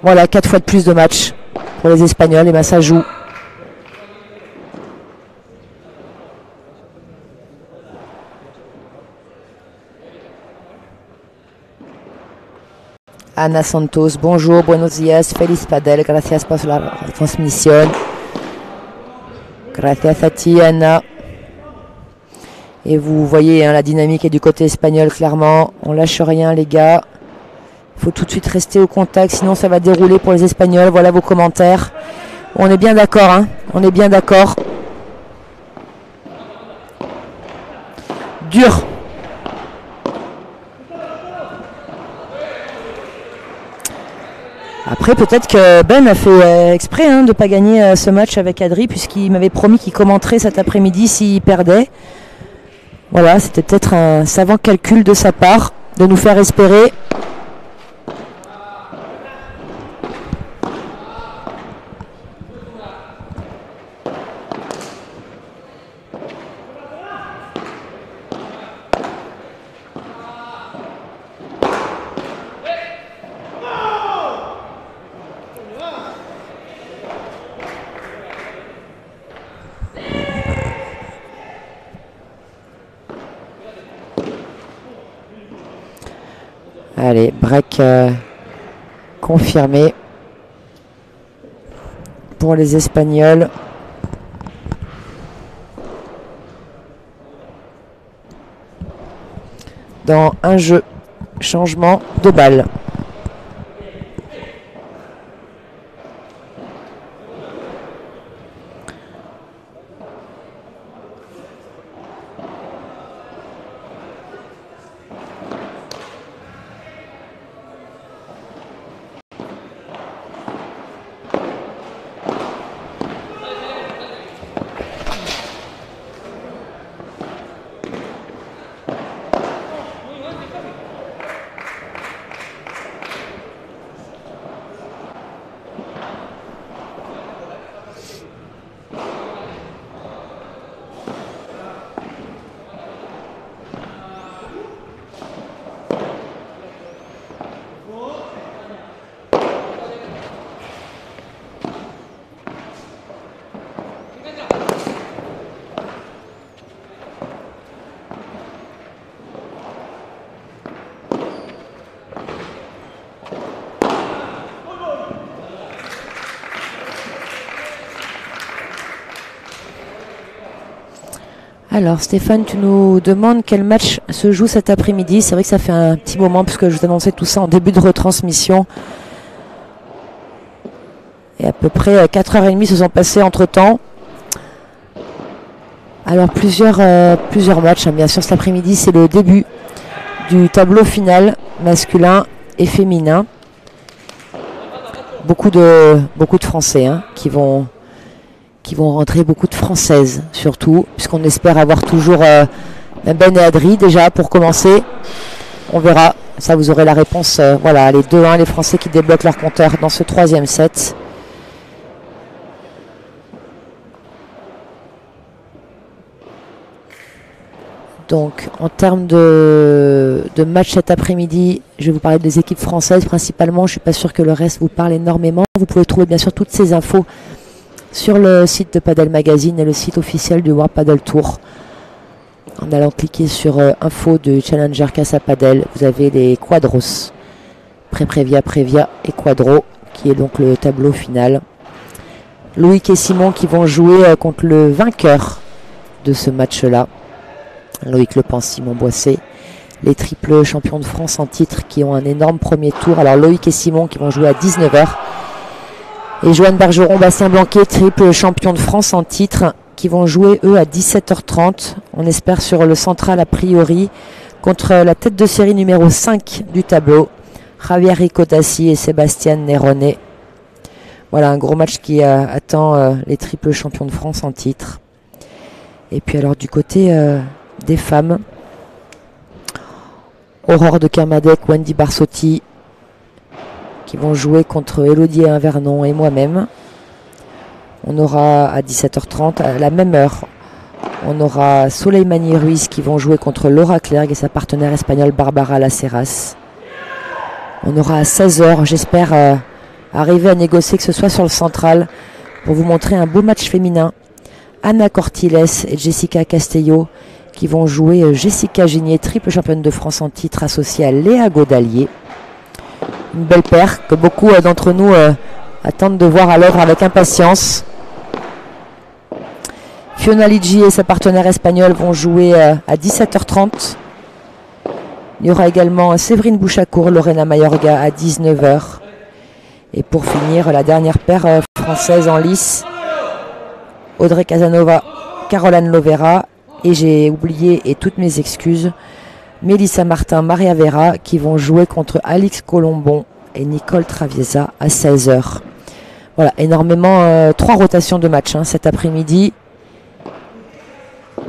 Voilà, 4 fois de plus de matchs pour les Espagnols. Et bien ça joue. Ana Santos, bonjour, buenos días, feliz padel, gracias por la transmisión. Gracias a ti, Ana. Et vous voyez, la dynamique est du côté espagnol, clairement. On lâche rien, les gars. Il faut tout de suite rester au contact, sinon ça va dérouler pour les Espagnols. Voilà vos commentaires. On est bien d'accord, On est bien d'accord. Dur. Après, peut-être que Ben a fait exprès de ne pas gagner ce match avec Adri, puisqu'il m'avait promis qu'il commenterait cet après-midi s'il perdait. Voilà, c'était peut-être un savant calcul de sa part, de nous faire espérer. Allez, break confirmé pour les Espagnols. dans un jeu. Changement de balle. Alors Stéphane, tu nous demandes quel match se joue cet après-midi. C'est vrai que ça fait un petit moment puisque je vous annonçais tout ça en début de retransmission. Et à peu près 4h30 se sont passées entre temps. Alors plusieurs matchs, hein. Bien sûr cet après-midi c'est le début du tableau final masculin et féminin. Beaucoup de Français hein, qui vont rentrer, beaucoup de Françaises surtout, puisqu'on espère avoir toujours Ben et Adri déjà pour commencer. On verra, ça vous aurez la réponse. Voilà, les 2-1, les Français qui débloquent leur compteur dans ce troisième set. Donc en termes de match cet après-midi, je vais vous parler des équipes françaises principalement. Je ne suis pas sûr que le reste vous parle énormément. Vous pouvez trouver bien sûr toutes ces infos sur le site de Padel Magazine et le site officiel du World Padel Tour. En allant cliquer sur info de Challenger Casa Padel, vous avez les quadros, Pré-Prévia, Prévia et Quadro, qui est donc le tableau final. Loïc et Simon qui vont jouer contre le vainqueur de ce match-là. Loïc Lepens, Simon Boissé, les triples champions de France en titre qui ont un énorme premier tour. Alors Loïc et Simon qui vont jouer à 19h. Et Joanne Bergeron, Bastien Blanquet, triple champion de France en titre, qui vont jouer eux à 17h30. On espère sur le central a priori, contre la tête de série numéro 5 du tableau, Javier Ricotassi et Sébastien Néronnet. Voilà un gros match qui attend les triples champions de France en titre. Et puis alors du côté des femmes, Aurore de Kermadec, Wendy Barsotti, qui vont jouer contre Élodie Invernon et moi-même. On aura à 17h30, à la même heure, on aura Soleil Magny-Ruiz qui vont jouer contre Laura Clerc et sa partenaire espagnole Barbara Laceras. On aura à 16h, j'espère arriver à négocier que ce soit sur le central pour vous montrer un beau match féminin. Anna Cortiles et Jessica Castello qui vont jouer Jessica Ginier, triple championne de France en titre associée à Léa Godalier. Une belle paire que beaucoup d'entre nous attendent de voir à l'œuvre avec impatience. Fiona Liggi et sa partenaire espagnole vont jouer à 17h30. Il y aura également Séverine Bouchacourt, Lorena Mayorga à 19h. Et pour finir, la dernière paire française en lice, Audrey Casanova, Caroline Lovera. Et j'ai oublié, et toutes mes excuses, Mélissa Martin, Maria Vera qui vont jouer contre Alix Colombon et Nicole Traviesa à 16h. Voilà, énormément, 3 rotations de matchs hein, cet après-midi.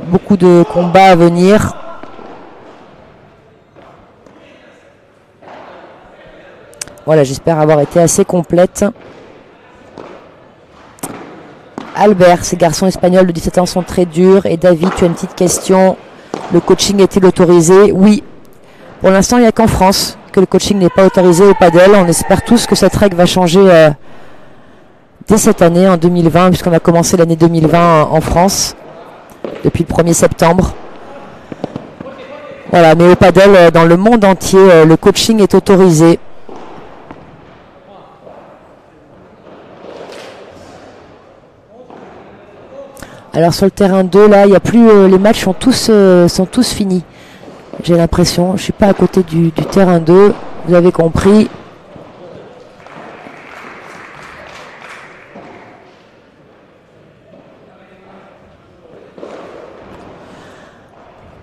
Beaucoup de combats à venir. Voilà, j'espère avoir été assez complète. Albert, ces garçons espagnols de 17 ans sont très durs. Et David, tu as une petite question. Le coaching est-il autorisé? Oui. Pour l'instant, il n'y a qu'en France que le coaching n'est pas autorisé au padel. On espère tous que cette règle va changer dès cette année, en 2020, puisqu'on a commencé l'année 2020 en France, depuis le 1er septembre. Voilà, mais au padel, dans le monde entier, le coaching est autorisé. Alors sur le terrain 2, là, il y a plus, les matchs sont tous finis. J'ai l'impression, je ne suis pas à côté du terrain 2, vous avez compris.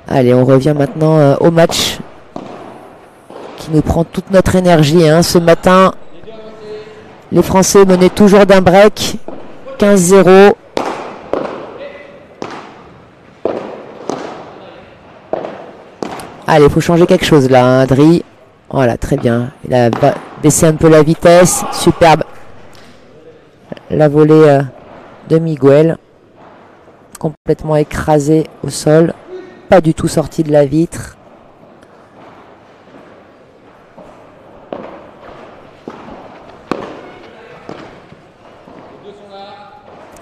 Allez, on revient maintenant au match qui nous prend toute notre énergie. Hein. Ce matin, les Français menaient toujours d'un break, 15-0. Allez, il faut changer quelque chose là, hein, Adri. Voilà, très bien. Il a baissé un peu la vitesse. Superbe. La volée de Miguel. Complètement écrasé au sol. Pas du tout sorti de la vitre.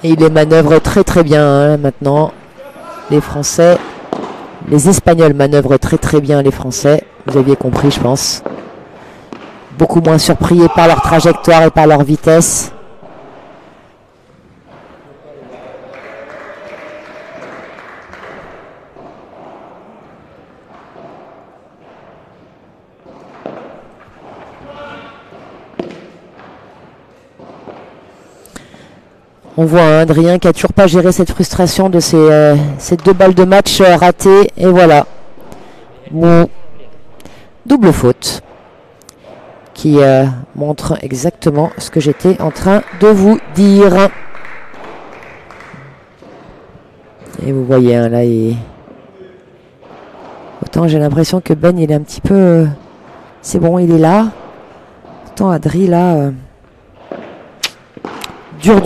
Et il les manœuvre très très bien hein, maintenant. Les Français, les Espagnols manœuvrent très très bien les Français. Vous aviez compris, je pense. Beaucoup moins surpris par leur trajectoire et par leur vitesse. On voit hein, Adrien qui n'a toujours pas géré cette frustration de ces 2 balles de match ratées. Et voilà. Bon. Double faute. Qui montre exactement ce que j'étais en train de vous dire. Et vous voyez, hein, là, autant j'ai l'impression que Ben, il est un petit peu... c'est bon, il est là. Autant Adri, là... dur.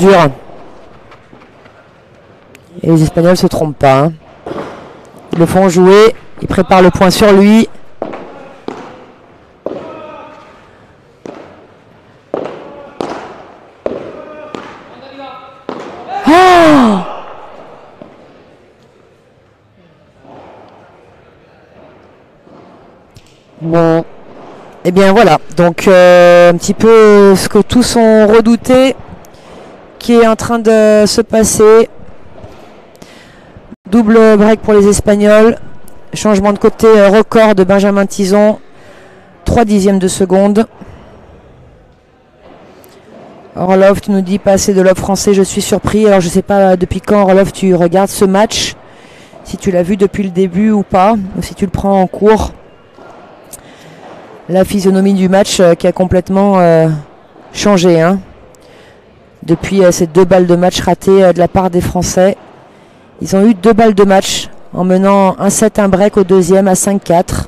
Et les Espagnols ne se trompent pas. Hein. Ils le font jouer. Ils préparent le point sur lui. Oh! Bon. Eh bien voilà. Donc un petit peu ce que tous ont redouté qui est en train de se passer. Double break pour les Espagnols. Changement de côté record de Benjamin Tison. 3/10 de seconde. Orlov, tu nous dis pas assez de love français, je suis surpris. Alors je sais pas depuis quand Orlov tu regardes ce match. Si tu l'as vu depuis le début ou pas. Ou si tu le prends en cours. La physionomie du match qui a complètement changé. Hein, depuis ces 2 balles de match ratées de la part des Français. Ils ont eu 2 balles de match en menant 1-7, un break au deuxième à 5-4.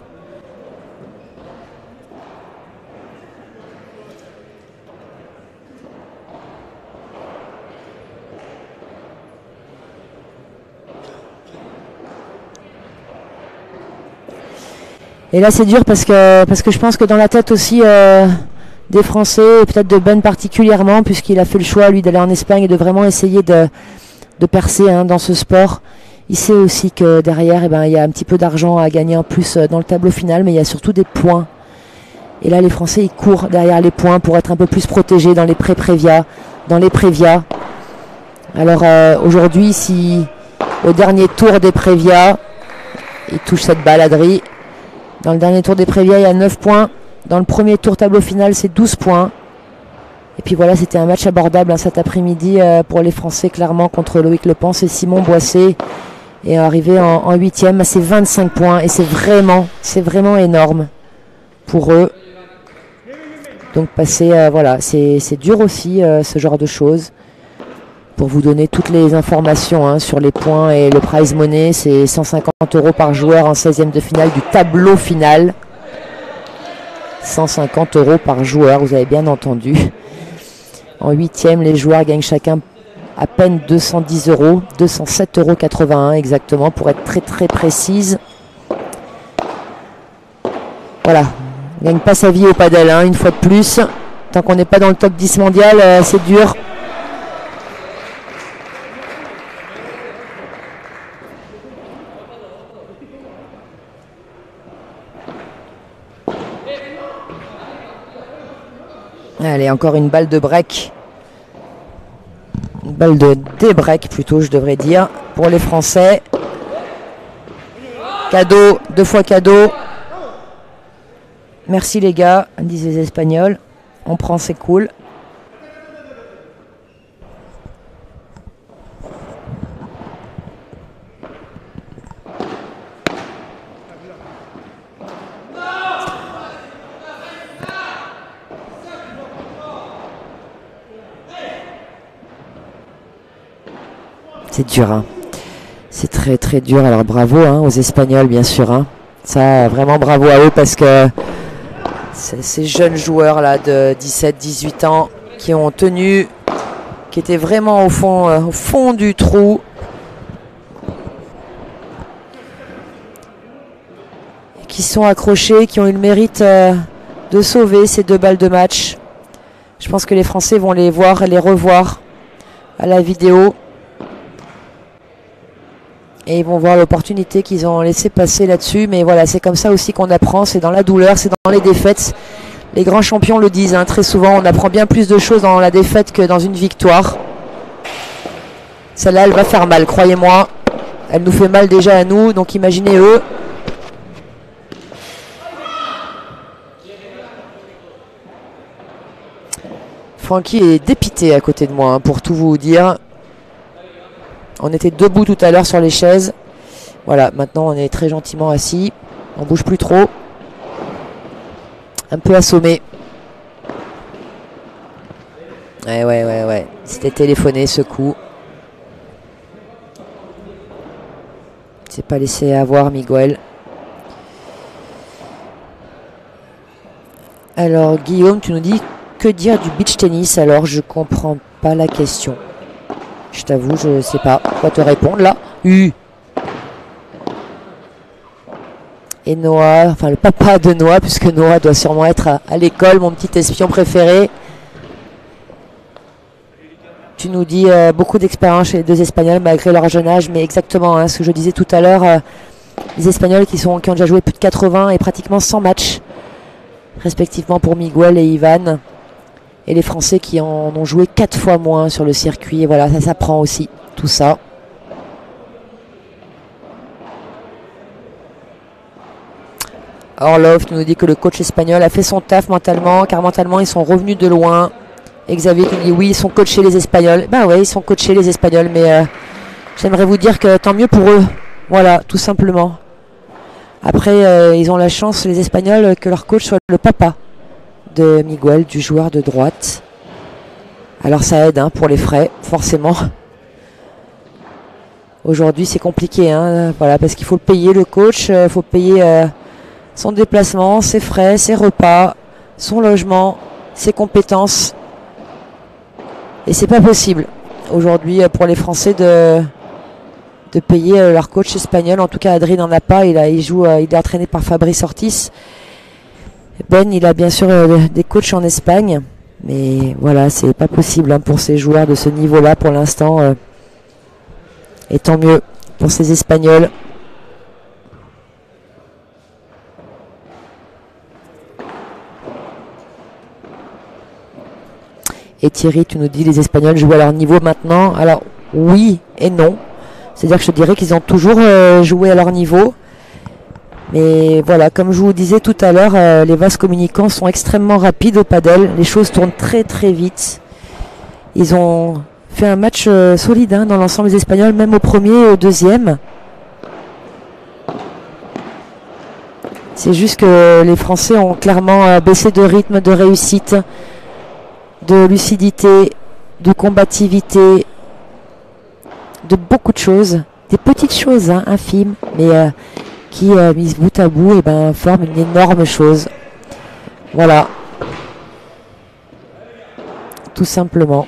Et là c'est dur parce que je pense que dans la tête aussi des Français, et peut-être de Ben particulièrement, puisqu'il a fait le choix lui d'aller en Espagne et de vraiment essayer de percer hein, dans ce sport. Il sait aussi que derrière, eh ben, il y a un petit peu d'argent à gagner en plus dans le tableau final, mais il y a surtout des points. Et là, les Français, ils courent derrière les points pour être un peu plus protégés dans les pré-prévia, dans les prévia. Alors aujourd'hui, si au dernier tour des prévia, il touche cette balle, Adri. Dans le dernier tour des prévia, il y a 9 points. Dans le premier tour tableau final, c'est 12 points. Et puis voilà, c'était un match abordable hein, cet après-midi pour les Français, clairement, contre Loïc Lepens et Simon Boissé. Et arrivé en 8e, c'est 25 points. Et c'est vraiment énorme pour eux. Donc passer, voilà, c'est dur aussi ce genre de choses. Pour vous donner toutes les informations hein, sur les points et le prize money, c'est 150 € par joueur en 16e de finale du tableau final. 150 € par joueur, vous avez bien entendu. En 8e, les joueurs gagnent chacun à peine 210 €, 207,81 € exactement, pour être très très précise. Voilà, on ne gagne pas sa vie au padel, hein, une fois de plus. Tant qu'on n'est pas dans le top 10 mondial, c'est dur. Allez, encore une balle de break. Une balle de débreak plutôt, je devrais dire, pour les Français. Cadeau, 2 fois cadeau. Merci les gars, disent les Espagnols. On prend, c'est cool. C'est dur, hein. C'est très très dur. Alors bravo hein, aux Espagnols, bien sûr. Hein. Ça, vraiment bravo à eux parce que ces jeunes joueurs là de 17-18 ans qui ont tenu, qui étaient vraiment au fond du trou. Qui sont accrochés, qui ont eu le mérite de sauver ces 2 balles de match. Je pense que les Français vont les voir et les revoir à la vidéo. Et ils vont voir l'opportunité qu'ils ont laissé passer là-dessus. Mais voilà, c'est comme ça aussi qu'on apprend. C'est dans la douleur, c'est dans les défaites. Les grands champions le disent. Hein, très souvent, on apprend bien plus de choses dans la défaite que dans une victoire. Celle-là, elle va faire mal, croyez-moi. Elle nous fait mal déjà à nous. Donc imaginez eux. Francky est dépité à côté de moi, hein, pour tout vous dire. On était debout tout à l'heure sur les chaises. Voilà, maintenant on est très gentiment assis. On bouge plus trop. Un peu assommé. Ouais. C'était téléphoné ce coup. Il s'est pas laissé avoir Miguel. Alors Guillaume, tu nous dis que dire du beach tennis? Alors je comprends pas la question. Je t'avoue, je sais pas quoi te répondre là. Et Noah, enfin le papa de Noah, puisque Noah doit sûrement être à l'école, mon petit espion préféré. Tu nous dis beaucoup d'expérience chez les 2 Espagnols malgré leur jeune âge, mais exactement hein, ce que je disais tout à l'heure, les Espagnols qui ont déjà joué plus de 80 et pratiquement 100 matchs, respectivement pour Miguel et Ivan. Et les Français qui en ont joué 4 fois moins sur le circuit. Et voilà, ça s'apprend aussi, tout ça. Orlov nous dit que le coach espagnol a fait son taf mentalement, car mentalement, ils sont revenus de loin. Et Xavier nous dit oui, ils sont coachés les Espagnols. Ben ouais, ils sont coachés les Espagnols, mais j'aimerais vous dire que tant mieux pour eux. Voilà, tout simplement. Après, ils ont la chance, les Espagnols, que leur coach soit le papa de Miguel, du joueur de droite. Alors ça aide hein, pour les frais, forcément. Aujourd'hui c'est compliqué, hein, voilà, parce qu'il faut payer le coach, il faut payer son déplacement, ses frais, ses repas, son logement, ses compétences. Et c'est pas possible aujourd'hui pour les Français de payer leur coach espagnol. En tout cas Adrien n'en a pas, il est entraîné par Fabrice Ortiz. Ben, il a bien sûr des coachs en Espagne, mais voilà, c'est pas possible hein, pour ces joueurs de ce niveau-là pour l'instant. Et tant mieux pour ces Espagnols. Et Thierry, tu nous dis les Espagnols jouent à leur niveau maintenant. Alors oui et non. C'est-à-dire que je dirais qu'ils ont toujours joué à leur niveau. Mais voilà, comme je vous disais tout à l'heure, les vases communicants sont extrêmement rapides au padel. Les choses tournent très très vite. Ils ont fait un match solide hein, dans l'ensemble des Espagnols, même au premier et au deuxième. C'est juste que les Français ont clairement baissé de rythme, de réussite, de lucidité, de combativité, de beaucoup de choses. Des petites choses hein, infimes, mais qui, mises bout à bout, forment une énorme chose. Voilà. Tout simplement.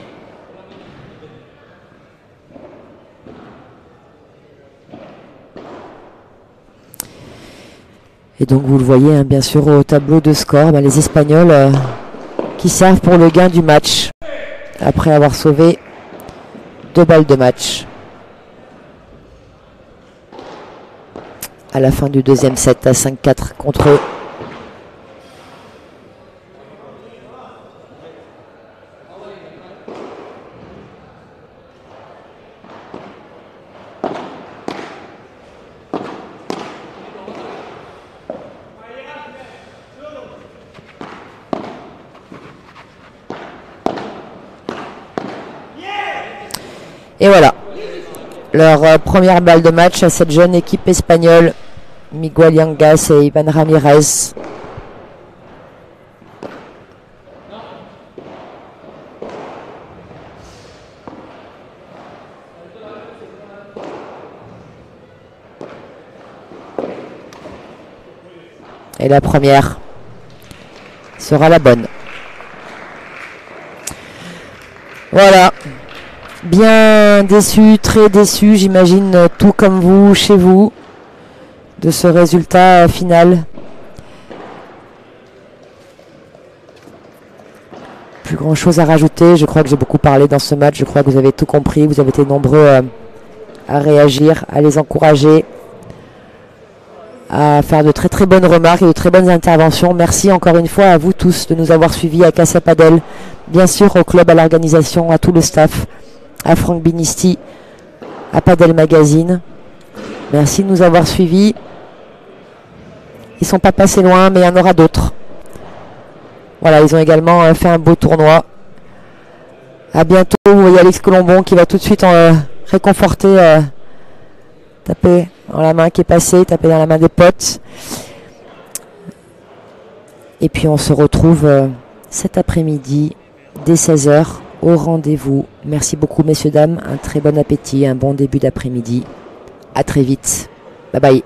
Et donc vous le voyez hein, bien sûr au tableau de score, les Espagnols qui servent pour le gain du match après avoir sauvé 2 balles de match. À la fin du deuxième set à 5-4 contre eux. Et voilà, leur première balle de match à cette jeune équipe espagnole, Miguel Yangas et Ivan Ramirez. Et la première sera la bonne. Voilà. Bien déçu, très déçu, j'imagine, tout comme vous, chez vous, de ce résultat final. Plus grand chose à rajouter. Je crois que j'ai beaucoup parlé dans ce match. Je crois que vous avez tout compris. Vous avez été nombreux à réagir, à les encourager, à faire de très très bonnes remarques et de très bonnes interventions. Merci encore une fois à vous tous de nous avoir suivis, à Casa Padel, bien sûr au club, à l'organisation, à tout le staff, à Franck Binisti, à Padel Magazine. Merci de nous avoir suivis. Ils ne sont pas passés loin, mais il y en aura d'autres. Voilà, ils ont également fait un beau tournoi. À bientôt. Vous voyez Alex Colombon qui va tout de suite réconforter, taper dans la main qui est passée, taper dans la main des potes. Et puis on se retrouve cet après-midi dès 16 h au rendez-vous. Merci beaucoup messieurs, dames. Un très bon appétit, un bon début d'après-midi. À très vite. Bye bye.